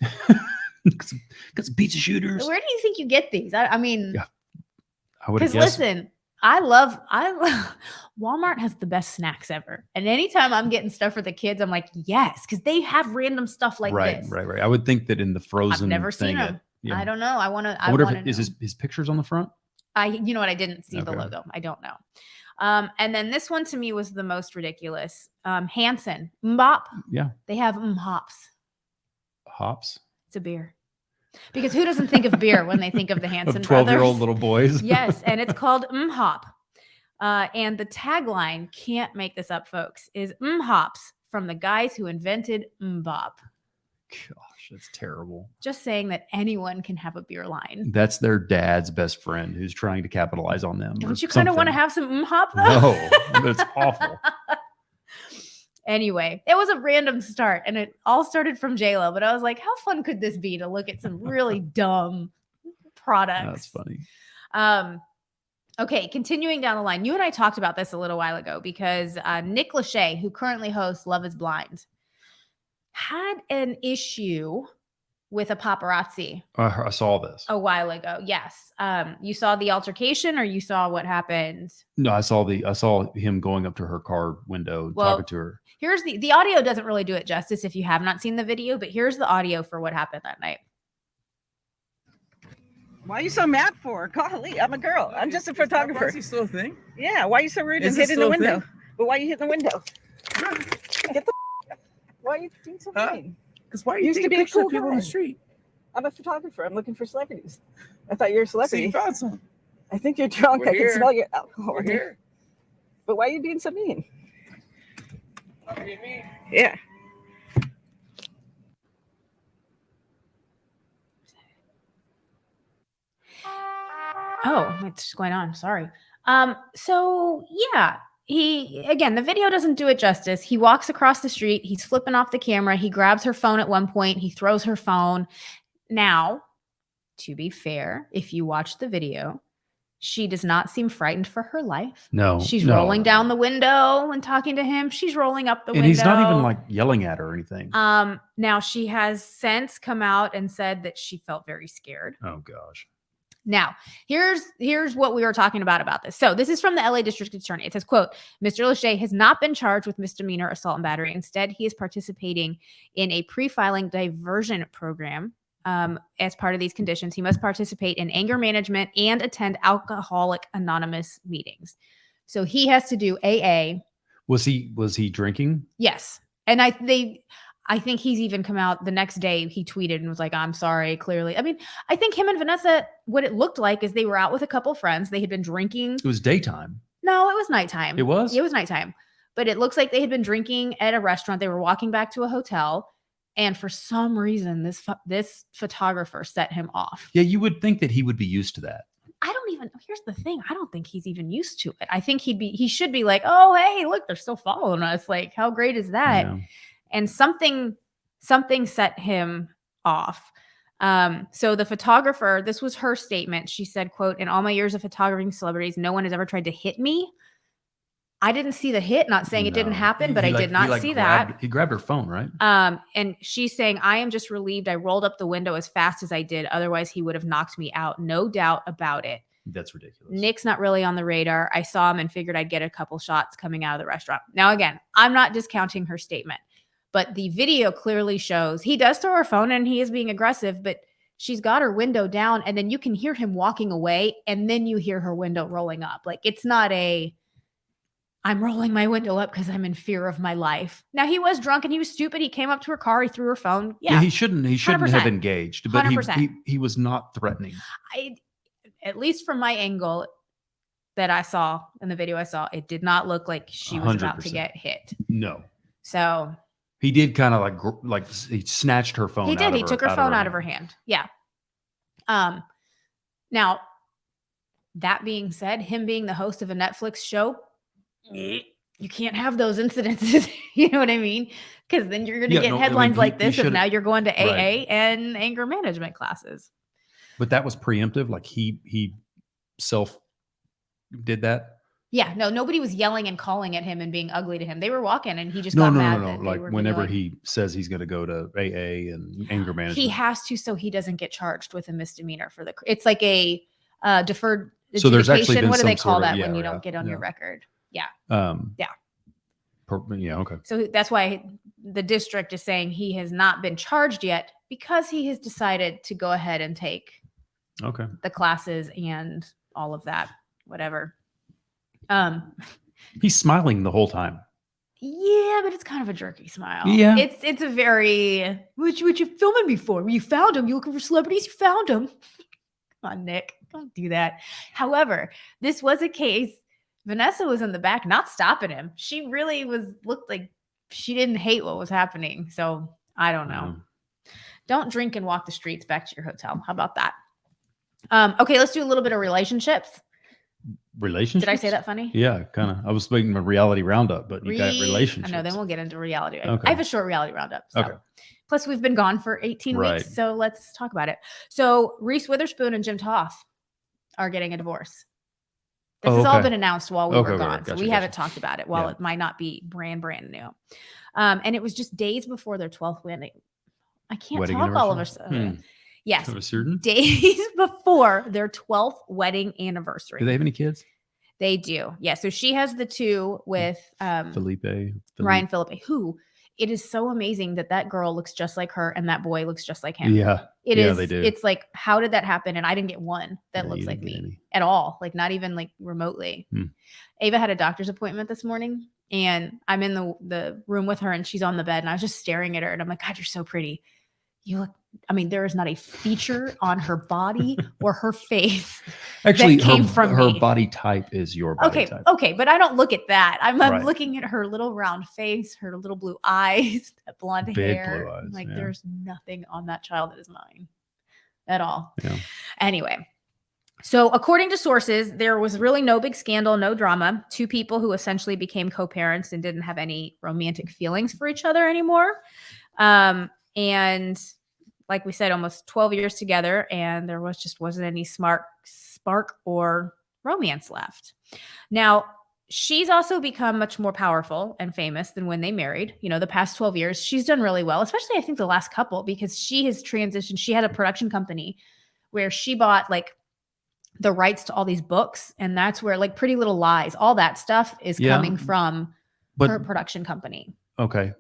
B: Got some pizza shooters.
A: Where do you think you get these? I mean,
B: yeah, I would.
A: Because listen, I love Walmart has the best snacks ever. And anytime I'm getting stuff for the kids, I'm like, yes, because they have random stuff like this.
B: Right. I would think that in the frozen
A: I've never seen them.
B: Yeah.
A: I don't know. I wonder
B: if his pictures on the front?
A: You know what? I didn't see the logo. I don't know. And then this one to me was the most ridiculous. Hanson, Mbop.
B: Yeah.
A: They have hops.
B: Hops?
A: It's a beer. Because who doesn't think of beer when they think of the Hanson brothers?
B: 12-year-old little boys.
A: Yes, and it's called Hop. And the tagline, can't make this up, folks, is hops from the guys who invented Mbop.
B: Gosh, that's terrible.
A: Just saying that anyone can have a beer line.
B: That's their dad's best friend who's trying to capitalize on them.
A: Don't you kind of want to have some hop though?
B: No, that's awful.
A: Anyway, it was a random start, and it all started from J-Lo, but I was like, how fun could this be to look at some really dumb products?
B: That's funny.
A: Okay, continuing down the line. You and I talked about this a little while ago because Nick Lachey, who currently hosts Love is Blind, had an issue with a paparazzi.
B: I saw this
A: a while ago. Yes. You saw the altercation, or you saw what happened?
B: No, I saw him going up to her car window and talking to her.
A: Here's the audio doesn't really do it justice if you have not seen the video, but here's the audio for what happened that night.
D: Why are you so mad for? Golly, I'm a girl. I'm just a photographer.
E: Is still a thing?
D: Yeah. Why are you so rude and hitting the window? But why are you hitting the window? Get the. Why are you being so mean?
E: Because why are you taking pictures of people on the street?
D: I'm a photographer. I'm looking for celebrities. I thought you were a celebrity.
E: So you found some.
D: I think you're drunk. I can smell your alcohol.
E: We're here.
D: But why are you being so mean?
E: Not being mean.
D: Yeah.
A: Oh, what's going on? Sorry. So yeah, the video doesn't do it justice. He walks across the street. He's flipping off the camera. He grabs her phone at one point. He throws her phone. Now, to be fair, if you watch the video, she does not seem frightened for her life.
B: No.
A: She's rolling down the window and talking to him. She's rolling up the window.
B: And he's not even like yelling at her or anything.
A: Now she has since come out and said that she felt very scared.
B: Oh gosh.
A: Now, here's what we were talking about this. So this is from the LA District Attorney. It says, quote, Mr. Lachey has not been charged with misdemeanor assault and battery. Instead, he is participating in a pre-filing diversion program. As part of these conditions, he must participate in anger management and attend Alcoholic Anonymous meetings. So he has to do AA. Was
B: he drinking?
A: Yes. And I think he's even come out the next day. He tweeted and was like, I'm sorry, clearly. I mean, I think him and Vanessa, what it looked like is they were out with a couple friends. They had been drinking.
B: It was daytime.
A: No, it was nighttime.
B: It was?
A: It was nighttime. But it looks like they had been drinking at a restaurant. They were walking back to a hotel. And for some reason, this photographer set him off.
B: Yeah, you would think that he would be used to that.
A: Here's the thing. I don't think he's even used to it. I think he should be like, oh, hey, look, they're still following us. Like, how great is that? Yeah. And something set him off. So the photographer, this was her statement. She said, quote, in all my years of photographing celebrities, no one has ever tried to hit me. I didn't see the hit, not saying it didn't happen, but I did not see that.
B: He grabbed her phone, right?
A: And she's saying, I am just relieved I rolled up the window as fast as I did. Otherwise, he would have knocked me out. No doubt about it.
B: That's ridiculous.
A: Nick's not really on the radar. I saw him and figured I'd get a couple shots coming out of the restaurant. Now, again, I'm not discounting her statement, but the video clearly shows he does throw her phone and he is being aggressive, but she's got her window down and then you can hear him walking away and then you hear her window rolling up. Like, it's not I'm rolling my window up because I'm in fear of my life. Now, he was drunk and he was stupid. He came up to her car. He threw her phone. Yeah,
B: he shouldn't 100%. Have engaged, but he was not threatening.
A: At least from my angle that I saw in the video I saw, it did not look like she was 100%. About to get hit.
B: No.
A: So
B: he did kind of like he snatched her phone.
A: He did. He took her phone out of her hand. Yeah. Now, that being said, him being the host of a Netflix show, you can't have those incidences. You know what I mean? Because then you're going to get headlines like this of now you're going to AA and anger management classes.
B: But that was preemptive. Like he self did that?
A: Yeah, no, nobody was yelling and calling at him and being ugly to him. They were walking and he just got mad.
B: No. Like whenever he says he's going to go to AA and anger management.
A: He has to, so he doesn't get charged with a misdemeanor for it's like a deferred adjudication.
B: So there's actually been
A: what do they
B: some
A: call
B: sort of-
A: that
B: yeah,
A: when you
B: yeah,
A: don't get on
B: yeah.
A: your record? Yeah.
B: Yeah, okay.
A: So that's why the district is saying he has not been charged yet because he has decided to go ahead and take the classes and all of that, whatever.
B: He's smiling the whole time.
A: Yeah, but it's kind of a jerky smile.
B: Yeah.
A: It's a very, what you filming me for? You found him. You looking for celebrities? You found him. Come on, Nick. Don't do that. However, this was a case. Vanessa was in the back, not stopping him. She really looked like she didn't hate what was happening. So I don't know. Don't drink and walk the streets back to your hotel. How about that? Okay, let's do a little bit of relationships.
B: Relationships?
A: Did I say that funny?
B: Yeah, kind of. I was thinking of reality roundup, but you got relationships.
A: I know. Then we'll get into reality.
B: Okay.
A: I have a short reality roundup. So.
B: Okay.
A: Plus, we've been gone for 18 weeks, so let's talk about it. So Reece Witherspoon and Jim Toth are getting a divorce. This has all been announced while we were gone, so we haven't talked about it. While it might not be brand new, and it was just days before their 12th wedding. I can't
B: wedding
A: talk all of a sudden. Yes, days before their 12th wedding anniversary.
B: Do they have any kids?
A: They do. Yeah. So she has the two with Ryan Philippe, who it is so amazing that girl looks just like her and that boy looks just like him.
B: Yeah.
A: It is.
B: They do.
A: It's like, how did that happen? And I didn't get one that looks like me at all. Like not even like remotely. Ava had a doctor's appointment this morning and I'm in the room with her and she's on the bed and I was just staring at her and I'm like, God, you're so pretty. You look, I mean, there is not a feature on her body or her face.
B: Actually,
A: that came from
B: her
A: me.
B: Body type is your body type.
A: Okay, but I don't look at that. I'm looking at her little round face, her little blue eyes, that blonde hair.
B: Blue eyes,
A: like there's nothing on that child that is mine at all.
B: Yeah.
A: Anyway, so according to sources, there was really no big scandal, no drama. Two people who essentially became co-parents and didn't have any romantic feelings for each other anymore. And like we said, almost 12 years together, and there wasn't any spark or romance left. Now, she's also become much more powerful and famous than when they married. You know, the past 12 years, she's done really well, especially I think the last couple, because she has transitioned. She had a production company where she bought like the rights to all these books, and that's where like Pretty Little Lies, all that stuff is coming from her production company.
B: Okay.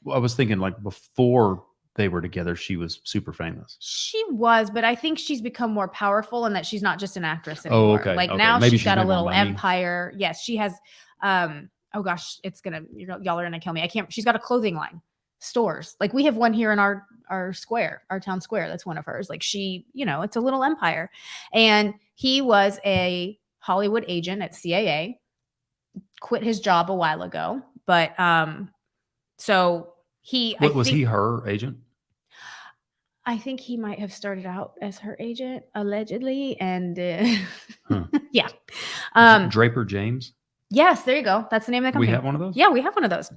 B: Well, I was thinking like before they were together, she was super famous.
A: She was, but I think she's become more powerful and that she's not just an actress anymore.
B: Oh, okay.
A: Like now she's got a little empire. Yes, she has. Oh gosh, y'all are gonna kill me. She's got a clothing line, stores. Like we have one here in our square, our town square. That's one of hers. Like she, it's a little empire. And he was a Hollywood agent at CAA, quit his job a while ago, but so he.
B: Was he her agent?
A: I think he might have started out as her agent, allegedly, and yeah.
B: Draper James?
A: Yes, there you go. That's the name of the company.
B: We have one of those?
A: Yeah, we have one of those.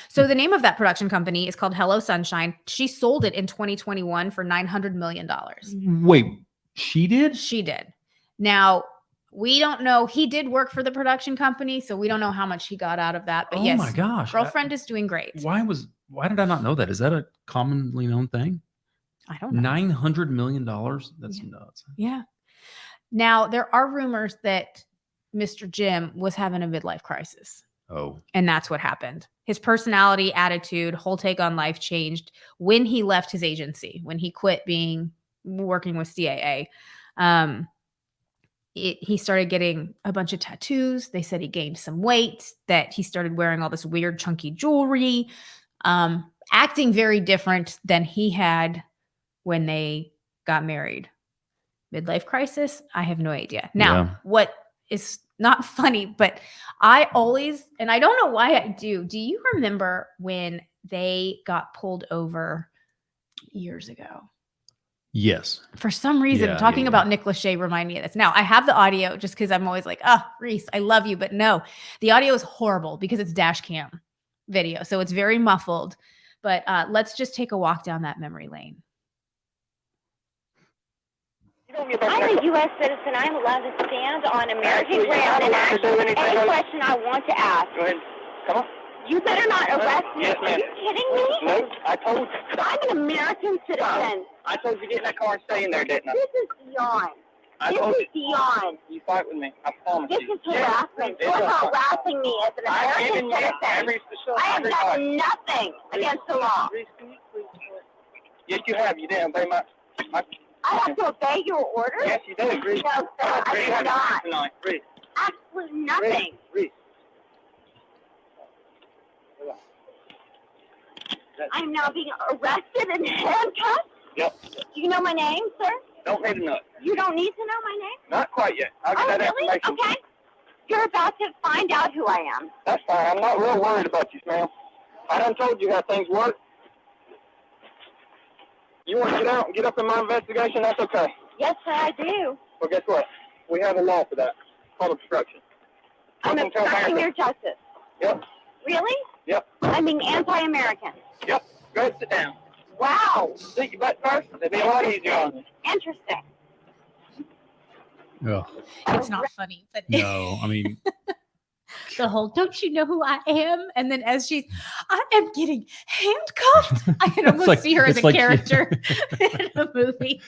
A: So the name of that production company is called Hello Sunshine. She sold it in 2021 for $900 million.
B: Wait, she did?
A: She did. Now, we don't know. He did work for the production company, so we don't know how much he got out of that. But yes,
B: my gosh.
A: Girlfriend is doing great.
B: Why did I not know that? Is that a commonly known thing?
A: I don't know.
B: $900 million? That's nuts.
A: Yeah. Now, there are rumors that Mr. Jim was having a midlife crisis.
B: Oh.
A: And that's what happened. His personality, attitude, whole take on life changed when he left his agency, when he quit working with CAA. He started getting a bunch of tattoos. They said he gained some weight, that he started wearing all this weird chunky jewelry, acting very different than he had when they got married. Midlife crisis? I have no idea. Now, what is not funny, but I always, and I don't know why I do you remember when they got pulled over years ago?
B: Yes.
A: For some reason, talking about Nick Lachey remind me of this. Now, I have the audio just because I'm always like, Reece, I love you. But no, the audio is horrible because it's dash cam video. So it's very muffled. But let's just take a walk down that memory lane.
E: You know
F: I'm a U.S. citizen. I'm allowed to stand on American ground and ask any question I want to ask.
G: Go ahead. Come on.
F: You better not arrest me.
G: Yes, ma'am.
F: Are you kidding me?
G: No, I told you.
F: I'm an American citizen.
G: I told you to get in that car and stay in there, didn't I?
F: This is beyond. This is beyond.
G: You fight with me. I promise
F: This
G: you.
F: is harassment. You're harassing me as an American citizen. I have done nothing against the law.
G: Yes, you have. You didn't obey my
F: I have to obey your orders?
G: Yes, you do. Reece.
F: No, sir, I do not.
G: Tonight. Reece.
F: Absolutely nothing.
G: Reece.
F: I'm now being arrested and handcuffed?
G: Yep.
F: Do you know my name, sir?
G: Don't need to know.
F: You don't need to know my name?
G: Not quite yet. I'll get that
F: really?
G: information.
F: Okay. You're about to find out who I am.
G: That's fine. I'm not real worried about you, ma'am. I done told you how things work. You want to get out and get up in my investigation? That's okay.
F: Yes, sir, I do.
G: Well, guess what? We have a law for that. It's called obstruction.
F: I'm obstructing your justice.
G: Yep.
F: Really?
G: Yep.
F: I'm being anti-American.
G: Yep. Go ahead and sit down.
F: Wow.
G: Sit your butt first. It'll be a lot easier on you.
F: Interesting.
B: Yeah.
A: It's not funny, but
B: No, I mean,
A: the whole "don't you know who I am?" and then as I am getting handcuffed. I can almost
B: like-
A: see her as
B: it's
A: a
B: like-
A: character in a movie.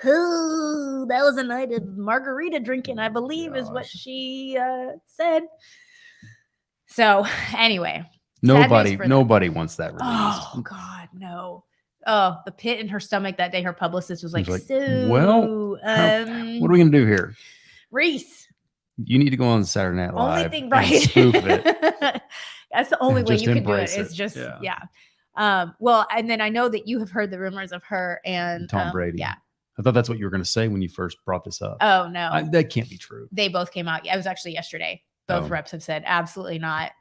A: Oh, that was a night of margarita drinking, I believe, is what
B: Gosh.
A: she said. So anyway, sad news for them.
B: nobody wants that released.
A: Oh God, no. Oh, the pit in her stomach that day. Her publicist was like,
B: like,
A: "So,
B: well, what are we gonna do here?
A: Reece,
B: You need to go on Saturday Night Live.
A: only thing
B: and
A: right."
B: spoof it.
A: That's the only way
B: Just
A: you can do it.
B: embrace
A: Is
B: it.
A: just
B: Yeah.
A: Well, and then I know that you have heard the rumors of her and
B: Tom Brady.
A: Yeah.
B: I thought that's what you were going to say when you first brought this up.
A: Oh no,
B: That can't be true.
A: they both came out. Yeah, it was actually yesterday. Both
B: Oh.
A: reps have said absolutely not.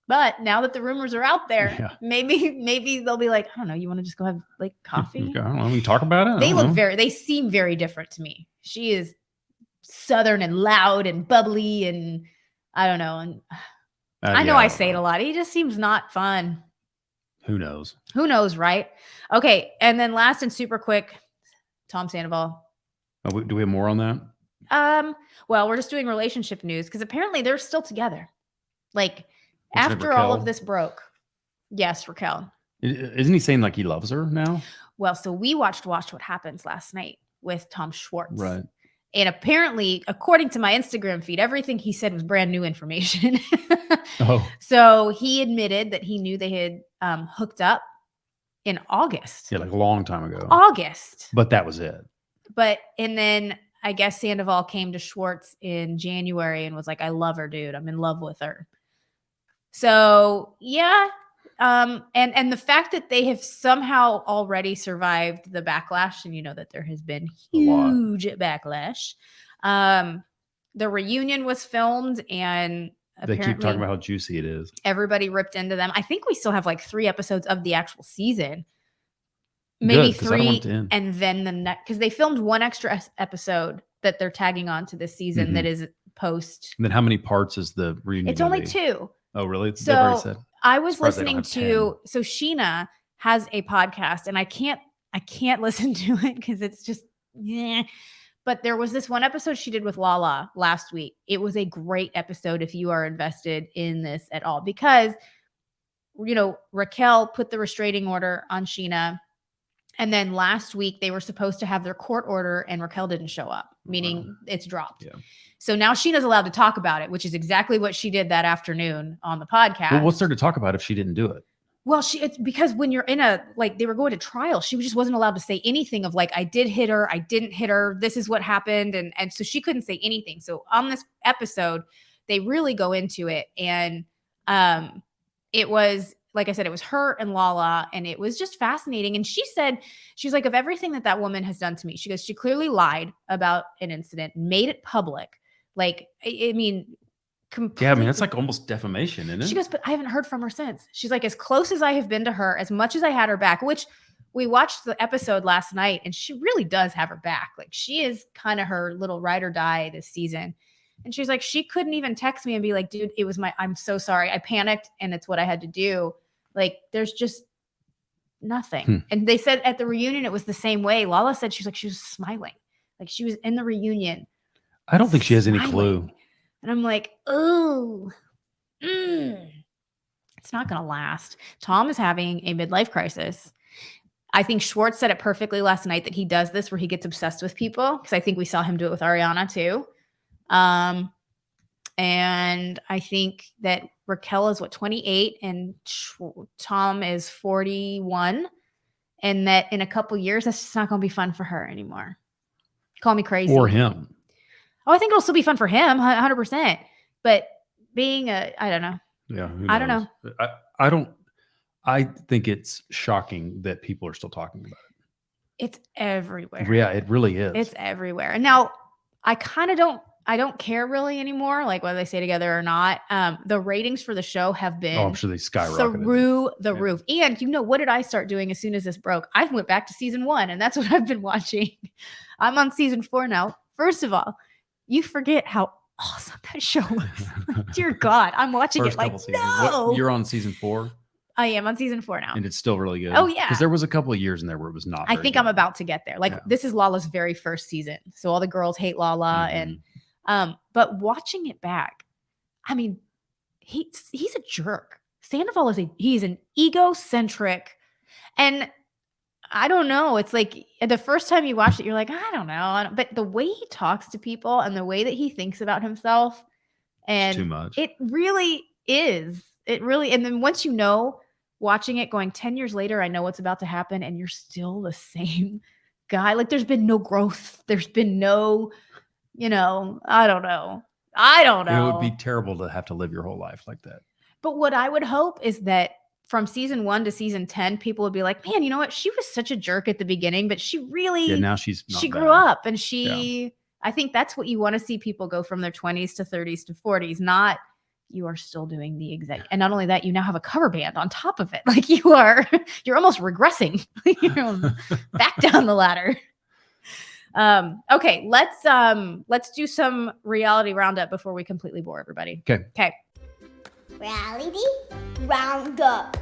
A: But now that the rumors are out there,
B: Yeah.
A: maybe they'll be like, I don't know, you want to just go have like coffee?
B: I don't know. We can talk about it. I
A: They
B: don't
A: look
B: know.
A: they seem very different to me. She is southern and loud and bubbly and I don't know. And I know
B: yeah,
A: I
B: don't
A: say it
B: know.
A: a lot. He just seems not fun.
B: Who knows?
A: Who knows, right? Okay. And then last and super quick, Tom Sandoval.
B: Do we have more on that?
A: Well, we're just doing relationship news because apparently they're still together. Like
B: What's her name,
A: after all of
B: Raquel?
A: this broke. Yes, Raquel.
B: Isn't he saying like he loves her now?
A: Well, so we watched Watch What Happens last night with Tom Schwartz.
B: Right.
A: And apparently, according to my Instagram feed, everything he said was brand new information.
B: Oh,
A: So he admitted that he knew they had hooked up in August.
B: yeah, like a long time ago.
A: August.
B: But that was it.
A: And then I guess Sandoval came to Schwartz in January and was like, I love her, dude. I'm in love with her. So yeah. And the fact that they have somehow already survived the backlash, and you know that there has been huge backlash. The reunion was filmed and
B: They
A: apparently
B: keep talking about how juicy it is.
A: everybody ripped into them. I think we still have like 3 episodes of the actual season. Maybe
B: Good, 'cause I don't want
A: 3
B: it to end.
A: and then the next, because they filmed one extra episode that they're tagging on to this season that is post.
B: And then how many parts is the reunion?
A: It's
B: gonna
A: only
B: be?
A: 2.
B: Oh, really? They've already
A: So
B: said.
A: I was
B: Surprised they don't
A: listening
B: have
A: to, so Sheena has a podcast and I can't listen to it because it's just, yeah. But there was this one episode she did with Lala last week. It was a great episode if you are invested in this at all, because, you know, Raquel put the restraining order on Sheena. And then last week they were supposed to have their court order and Raquel didn't show up, meaning it's dropped.
B: Yeah.
A: So now Sheena's allowed to talk about it, which is exactly what she did that afternoon on the podcast.
B: Well, what's there to talk about if she didn't do it?
A: Well, it's because when you're in they were going to trial, she just wasn't allowed to say anything of like, I did hit her, I didn't hit her, this is what happened. And so she couldn't say anything. So on this episode, they really go into it. And it was, like I said, it was her and Lala, and it was just fascinating. And she said, she's like, of everything that woman has done to me, she goes, she clearly lied about an incident, made it public. Like, I mean, completely.
B: Yeah, I mean, that's like almost defamation, isn't it?
A: She goes, but I haven't heard from her since. She's like, as close as I have been to her, as much as I had her back, which we watched the episode last night, and she really does have her back. Like, she is kind of her little ride or die this season. And she's like, she couldn't even text me and be like, dude, I'm so sorry. I panicked and it's what I had to do. Like, there's just, nothing. And they said at the reunion, it was the same way. Lala said she was smiling. Like she was in the reunion.
B: I don't think she has any clue.
A: And I'm like, oh, it's not going to last. Tom is having a midlife crisis. I think Schwartz said it perfectly last night that he does this where he gets obsessed with people, because I think we saw him do it with Ariana too. And I think that Raquel is 28 and Tom is 41, and that in a couple years, that's just not going to be fun for her anymore. Call me crazy.
B: Or him.
A: Oh, I think it'll still be fun for him, 100%. But being I don't know.
B: Yeah.
A: I don't know.
B: I think it's shocking that people are still talking about it.
A: It's everywhere.
B: Yeah, it really is.
A: It's everywhere. And now I kind of don't care really anymore, like whether they stay together or not. The ratings for the show have been
B: I'm sure they skyrocketed
A: through the roof. And what did I start doing as soon as this broke? I went back to season 1, and that's what I've been watching. I'm on season 4 now. First of all, you forget how awesome that show was. Dear God, I'm watching it like, no.
B: You're on season 4?
A: I am on season 4 now.
B: And it's still really good.
A: Oh, yeah.
B: Because there was a couple of years in there where it was not.
A: I think I'm about to get there. This is Lala's very first season. So all the girls hate Lala. And but watching it back, I mean, he's a jerk. Sandoval he's an egocentric, and I don't know. It's like the first time you watch it, you're like, I don't know. But the way he talks to people and the way that he thinks about himself, and
B: too much.
A: It really is. It really. And then once watching it, going 10 years later, I know what's about to happen, and you're still the same guy. Like there's been no growth. There's been no. I don't know. It
B: would be terrible to have to live your whole life like that.
A: But what I would hope is that from season 1 to season 10, people would be like, man, you know what? She was such a jerk at the beginning, but she really,
B: now she
A: grew up, and I think that's what you want to see people go from their 20s to 30s to 40s, not you are still doing the exact. And not only that, you now have a cover band on top of it. Like you're almost regressing. You're back down the ladder. Okay, let's do some reality roundup before we completely bore everybody. Okay.
C: Reality roundup.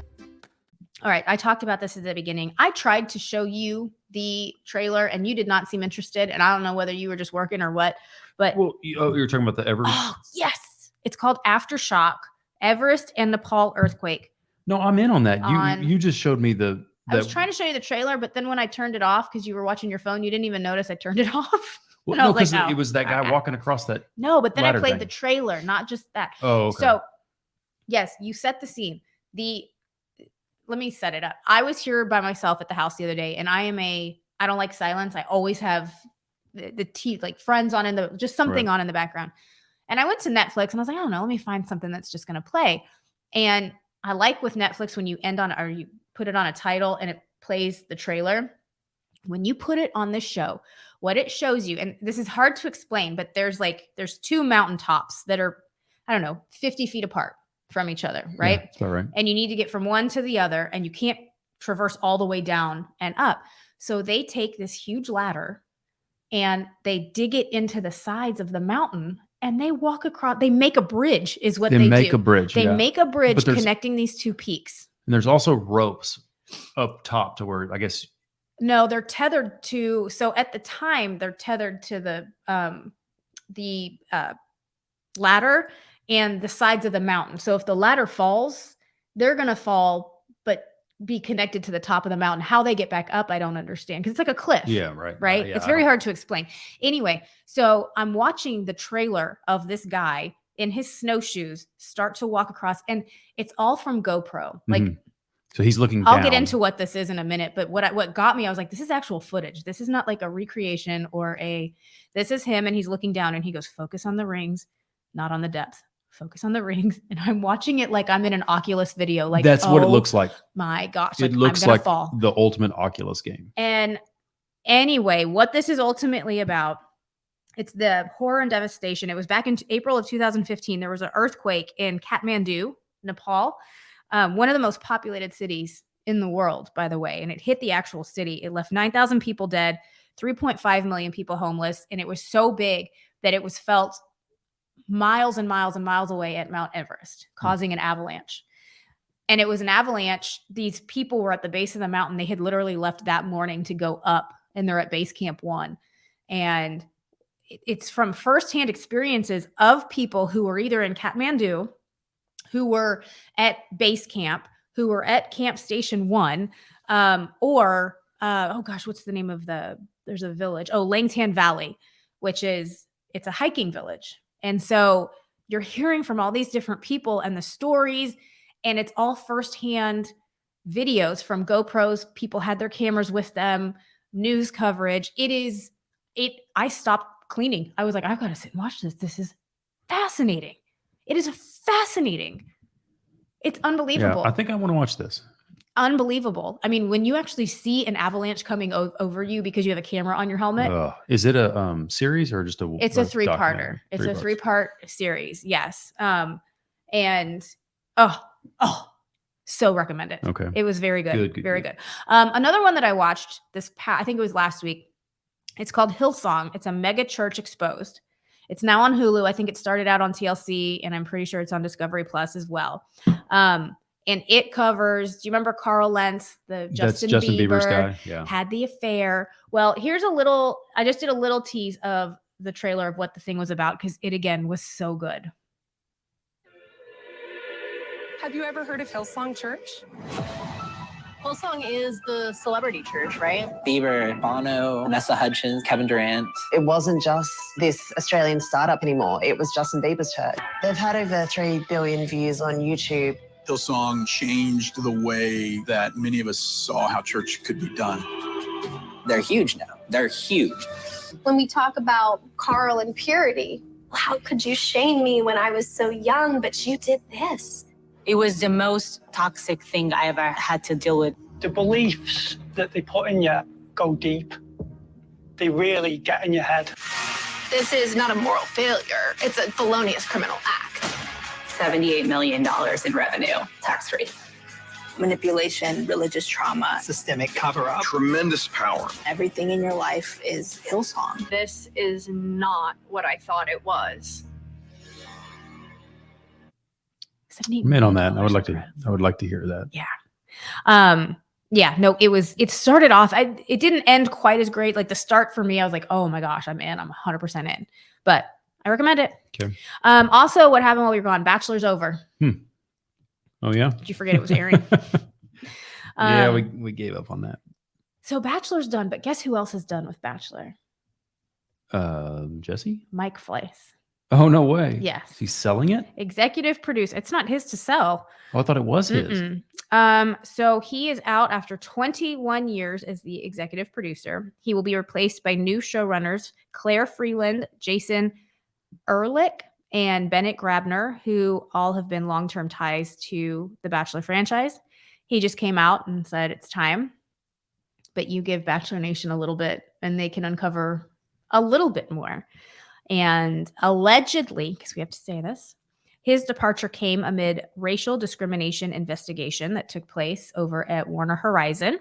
A: All right, I talked about this at the beginning. I tried to show you the trailer, and you did not seem interested. And I don't know whether you were just working or what. But
B: you're talking about the Everest.
A: Oh, yes, it's called Aftershock: Everest and Nepal Earthquake.
B: No, I'm in on that. You just showed me
A: I was trying to show you the trailer, but then when I turned it off because you were watching your phone, you didn't even notice I turned it off.
B: Well, no, because it was that guy walking across that.
A: No, but then I played the trailer, not just that.
B: Oh, okay.
A: So, yes, you set the scene. Let me set it up. I was here by myself at the house the other day, and I don't like silence. I always have the TV, like Friends on just something on in the background. And I went to Netflix, and I was like, I don't know, let me find something that's just going to play. And I like with Netflix when you you put it on a title and it plays the trailer. When you put it on the show, what it shows you, and this is hard to explain, but there's 2 mountaintops that are, 50 feet apart from each other, right?
B: Yeah, that's about right.
A: And you need to get from one to the other, and you can't traverse all the way down and up. So they take this huge ladder and they dig it into the sides of the mountain, and they walk across. They make a bridge is what they do.
B: They make a bridge.
A: They make a bridge connecting these 2 peaks. And
B: there's also ropes up top to where, I guess.
A: No, they're tethered to. So at the time, they're tethered to the ladder and the sides of the mountain. So if the ladder falls, they're going to fall, but be connected to the top of the mountain. How they get back up, I don't understand, because it's like a cliff.
B: Yeah, right.
A: Right? It's very hard to explain. Anyway, so I'm watching the trailer of this guy in his snowshoes start to walk across, and it's all from GoPro. Like,
B: so he's looking down.
A: I'll get into what this is in a minute, but what got me, I was like, this is actual footage. This is not like a recreation this is him, and he's looking down, and he goes, focus on the rings, not on the depth. Focus on the rings. And I'm watching it like I'm in an Oculus video. Like,
B: that's what it looks like.
A: My gosh.
B: It looks like the ultimate Oculus game.
A: And anyway, what this is ultimately about, it's the horror and devastation. It was back in April of 2015. There was an earthquake in Kathmandu, Nepal, one of the most populated cities in the world, by the way. And it hit the actual city. It left 9,000 people dead, 3.5 million people homeless. And it was so big that it was felt miles and miles and miles away at Mount Everest, causing an avalanche. and it was an avalanche. These people were at the base of the mountain. They had literally left that morning to go up, and they're at base camp 1. And it's from firsthand experiences of people who were either in Kathmandu, who were at base camp, who were at camp station 1, or oh gosh, what's the name of there's a village, Langtan Valley, which it's a hiking village. And so you're hearing from all these different people and the stories, and it's all firsthand videos from GoPros. People had their cameras with them, news coverage. I stopped cleaning. I was like, I've got to sit and watch this. This is fascinating. It is fascinating. It's unbelievable.
B: Yeah, I think I want to watch this.
A: Unbelievable. I mean, when you actually see an avalanche coming over you because you have a camera on your helmet.
B: Is it a series or just
A: It's a 3-parter. It's a 3-part series. Yes. And so recommend it.
B: Okay.
A: It was very good. Very good. Another one that I watched I think it was last week. It's called Hillsong. It's a mega church exposed. It's now on Hulu. I think it started out on TLC, and I'm pretty sure it's on Discovery Plus as well. And it covers, do you remember Carl Lentz, Justin Bieber's guy? Yeah. Had the affair. Well, I just did a little tease of the trailer of what the thing was about, because it, again, was so good.
H: Have you ever heard of Hillsong Church? Hillsong is the celebrity church, right?
I: Bieber, Bono, Vanessa Hudgens, Kevin Durant.
J: It wasn't just this Australian startup anymore. It was Justin Bieber's church. They've had over 3 billion views on YouTube.
K: Hillsong changed the way that many of us saw how church could be done.
I: They're huge now. They're huge.
L: When we talk about Carl and purity, how could you shame me when I was so young, but you did this?
M: It was the most toxic thing I ever had to deal with.
N: The beliefs that they put in you go deep. They really get in your head.
L: This is not a moral failure. It's a felonious criminal act.
M: $78 million in revenue, tax-free.
O: Manipulation, religious trauma.
P: Systemic cover-up.
K: Tremendous power.
O: Everything in your life is Hillsong.
Q: This is not what I thought it was.
B: Man, on that, I would like to hear that.
A: Yeah. Yeah, no, it started off, it didn't end quite as great. Like the start for me, I was like, oh my gosh, I'm 100% in. But I recommend it.
B: Okay.
A: Also, what happened while we were gone? Bachelor's over.
B: Oh yeah.
A: Did you forget it was airing?
B: Yeah, we gave up on that.
A: So Bachelor's done, but guess who else is done with Bachelor?
B: Jesse?
A: Mike Fleiss.
B: Oh, no way.
A: Yes.
B: He's selling it?
A: Executive producer. It's not his to sell.
B: Oh, I thought it was his.
A: So he is out after 21 years as the executive producer. He will be replaced by new showrunners Claire Freeland, Jason Ehrlich, and Bennett Grabner, who all have been long-term ties to the Bachelor franchise. He just came out and said it's time, but you give Bachelor Nation a little bit and they can uncover a little bit more. And allegedly, because we have to say this, his departure came amid racial discrimination investigation that took place over at Warner Horizon.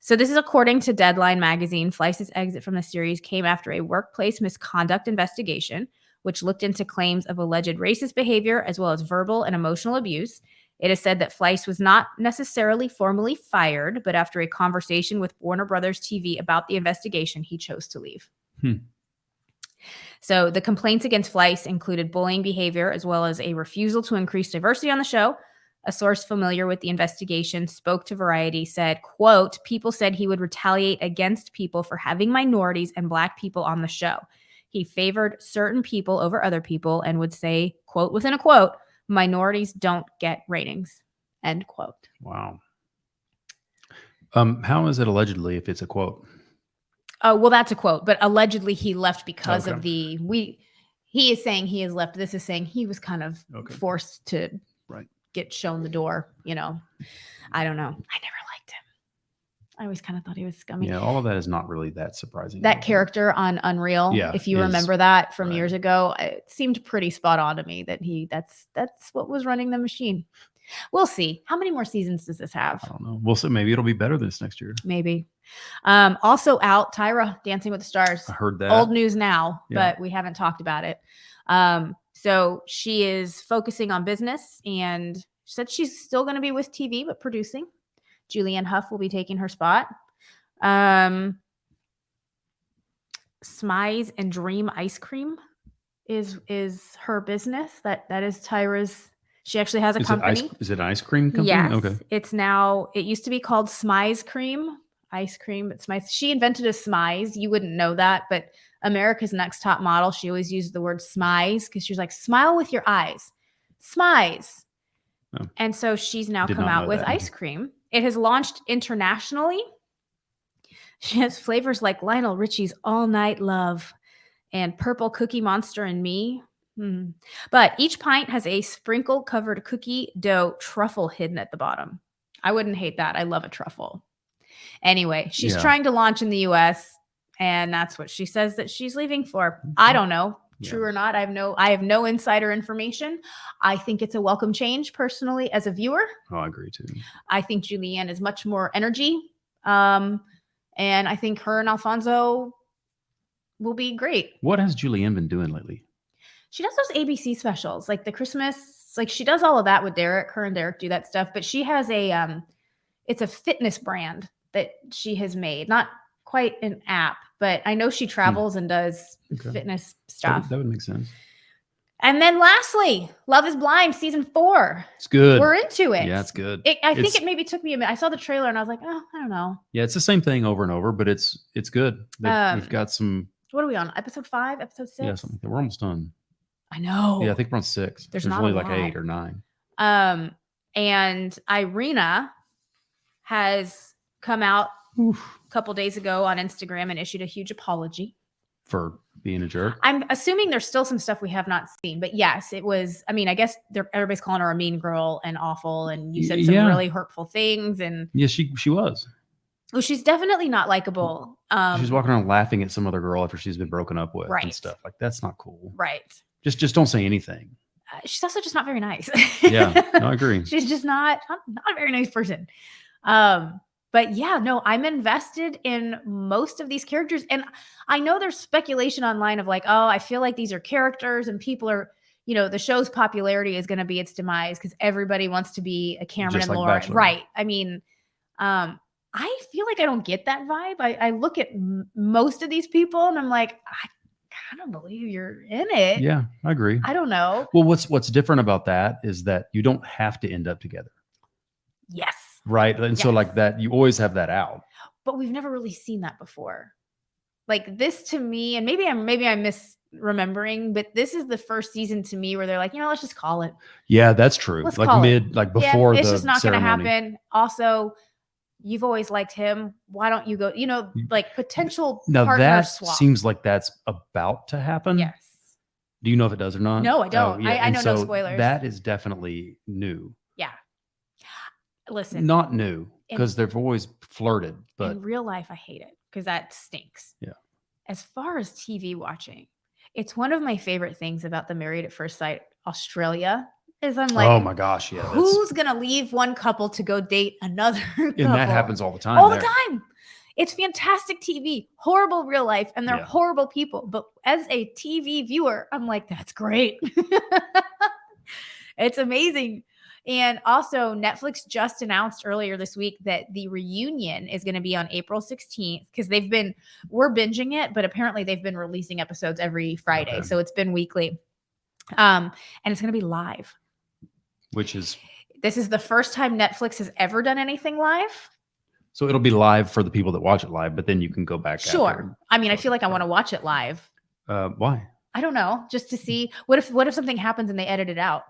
A: So this is according to Deadline magazine. Fleiss's exit from the series came after a workplace misconduct investigation, which looked into claims of alleged racist behavior as well as verbal and emotional abuse. It is said that Fleiss was not necessarily formally fired, but after a conversation with Warner Brothers TV about the investigation, he chose to leave. So the complaints against Fleiss included bullying behavior as well as a refusal to increase diversity on the show. A source familiar with the investigation spoke to Variety, said, quote, people said he would retaliate against people for having minorities and Black people on the show. He favored certain people over other people and would say, quote, within a quote, minorities don't get ratings, end quote.
B: Wow. How is it allegedly if it's a quote?
A: Oh, well, that's a quote, but allegedly he left because of he is saying he has left. This is saying he was kind of forced to get shown the door. You know, I don't know. I never liked him. I always kind of thought he was scummy.
B: Yeah, all of that is not really that surprising.
A: That character on Unreal, if you remember that from years ago, it seemed pretty spot on to me that that's what was running the machine. We'll see. How many more seasons does this have?
B: I don't know. We'll see. Maybe it'll be better this next year.
A: Maybe. Also out, Tyra, Dancing with the Stars.
B: I heard that.
A: Old news now, but we haven't talked about it. So she is focusing on business, and She said she's still going to be with TV, but producing. Julianne Hough will be taking her spot. Smize and Dream Ice Cream is her business. That is Tyra's. She actually has a company.
B: Is it an ice cream company?
A: Yes.
B: Okay.
A: It's now, it used to be called Smize Cream. Ice cream. It's Smize. She invented a Smize. You wouldn't know that, but America's Next Top Model, she always used the word Smize because she was like, smile with your eyes. Smize. Oh. And so she's now come out with ice cream. It has launched internationally. She has flavors like Lionel Richie's All Night Love and Purple Cookie Monster and Me. But each pint has a sprinkle covered cookie dough truffle hidden at the bottom. I wouldn't hate that. I love a truffle. Anyway, she's trying to launch in the US, and that's what she says that she's leaving for. I don't know, true or not. I have no insider information. I think it's a welcome change personally as a viewer.
B: Oh, I agree too.
A: I think Julianne is much more energy. And I think her and Alfonso will be great.
B: What has Julianne been doing lately?
A: She does those ABC specials, like the Christmas, like she does all of that with Derek. Her and Derek do that stuff, but she has it's a fitness brand that she has made. Not quite an app, but I know she travels and does fitness stuff.
B: That would make sense.
A: And then lastly, Love is Blind season 4.
B: It's good.
A: We're into it.
B: Yeah, it's good.
A: I think it maybe took me a minute. I saw the trailer and I was like, oh, I don't know.
B: Yeah, it's the same thing over and over, but it's good. We've got some.
A: What are we on? Episode 5? Episode 6?
B: Yeah, something like that. We're almost done.
A: I know.
B: Yeah, I think we're on 6. There's
A: not
B: only
A: a
B: like
A: lot.
B: 8 or 9.
A: And Irina has come out a couple days ago on Instagram and issued a huge apology
B: For being a jerk.
A: I'm assuming there's still some stuff we have not seen, but yes, it was. I mean, I guess everybody's calling her a mean girl and awful, and you said some really hurtful things. And
B: yeah, she was.
A: Well, she's definitely not likable.
B: She's walking around laughing at some other girl after she's been broken up with and stuff. Like, that's not cool.
A: Right.
B: Just don't say anything.
A: She's also just not very nice.
B: Yeah, no, I agree.
A: She's just not a very nice person. But yeah, no, I'm invested in most of these characters. And I know there's speculation online of like, oh, I feel like these are characters and people are, the show's popularity is going to be its demise because everybody wants to be a Cameron
B: Just
A: and
B: like
A: Laura.
B: Bachelor.
A: Right. I mean, I feel like I don't get that vibe. I look at most of these people and I'm like, I kind of believe you're in it.
B: Yeah, I agree.
A: I don't know.
B: Well, what's different about that is that you don't have to end up together.
A: Yes.
B: Right. And so like that, you always have that out.
A: But we've never really seen that before. Like this to me, and maybe I'm misremembering, but this is the first season to me where they're like, let's just call it.
B: Yeah, that's true.
A: Let's
B: like
A: call
B: mid,
A: it.
B: like before
A: it's
B: the
A: just not going to
B: ceremony.
A: happen. Also, you've always liked him. Why don't you go? Like potential
B: Now
A: partner
B: that
A: swap.
B: seems like that's about to happen.
A: Yes.
B: Do you know if it does or not?
A: No, I don't.
B: Yeah.
A: I know
B: so
A: no spoilers.
B: That is definitely new.
A: Yeah. Listen.
B: Not new because they've always flirted, but
A: in real life, I hate it because that stinks.
B: Yeah.
A: As far as TV watching, it's one of my favorite things about the Married at First Sight Australia is I'm like,
B: oh my gosh, yeah.
A: Who's gonna leave one couple to go date another couple?
B: And that happens all the time.
A: All the time. It's fantastic TV, horrible real life, and they're horrible people. But as a TV viewer, I'm like, that's great. It's amazing. And also, Netflix just announced earlier this week that the reunion is going to be on April 16th because we're binging it, but apparently they've been releasing episodes every Friday. Okay. So it's been weekly. And it's going to be live. This is the first time Netflix has ever done anything live.
B: So it'll be live for the people that watch it live, but then you can go back.
A: Sure.
B: After.
A: I mean, I feel like I want to watch it live.
B: Why?
A: I don't know. Just to see what if something happens and they edit it out.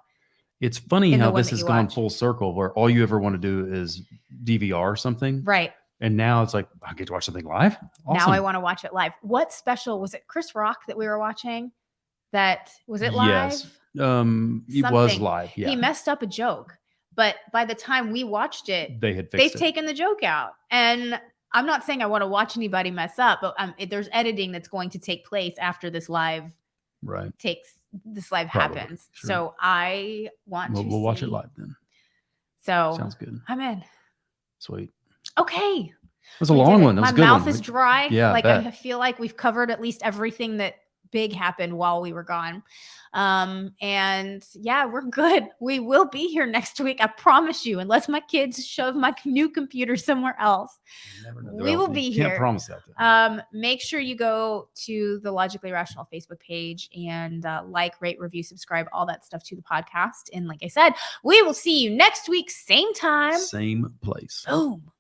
B: It's funny how this has gone full circle where all you ever want to do is DVR something.
A: Right.
B: And now it's like, I get to watch something live. Awesome.
A: Now I want to watch it live. What special was it? Chris Rock that we were watching? Was it live?
B: Yes. It was live. Yeah.
A: He messed up a joke, but by the time we watched it,
B: they've
A: taken the joke out. And I'm not saying I want to watch anybody mess up, but there's editing that's going to take place after this live happens. Sure. So I want to
B: we'll watch it live then.
A: So
B: sounds good.
A: I'm in.
B: Sweet.
A: Okay.
B: It was a long one. That was
A: My
B: a good
A: mouth
B: one.
A: is dry.
B: Yeah,
A: like I feel like we've covered at least everything that big happened while we were gone. And yeah, we're good. We will be here next week. I promise you, unless my kids shove my new computer somewhere else. We will be here.
B: Can't promise that.
A: Make sure you go to the Logically Rational Facebook page and like, rate, review, subscribe, all that stuff to the podcast. And like I said, we will see you next week, same time,
B: same place.
A: Boom.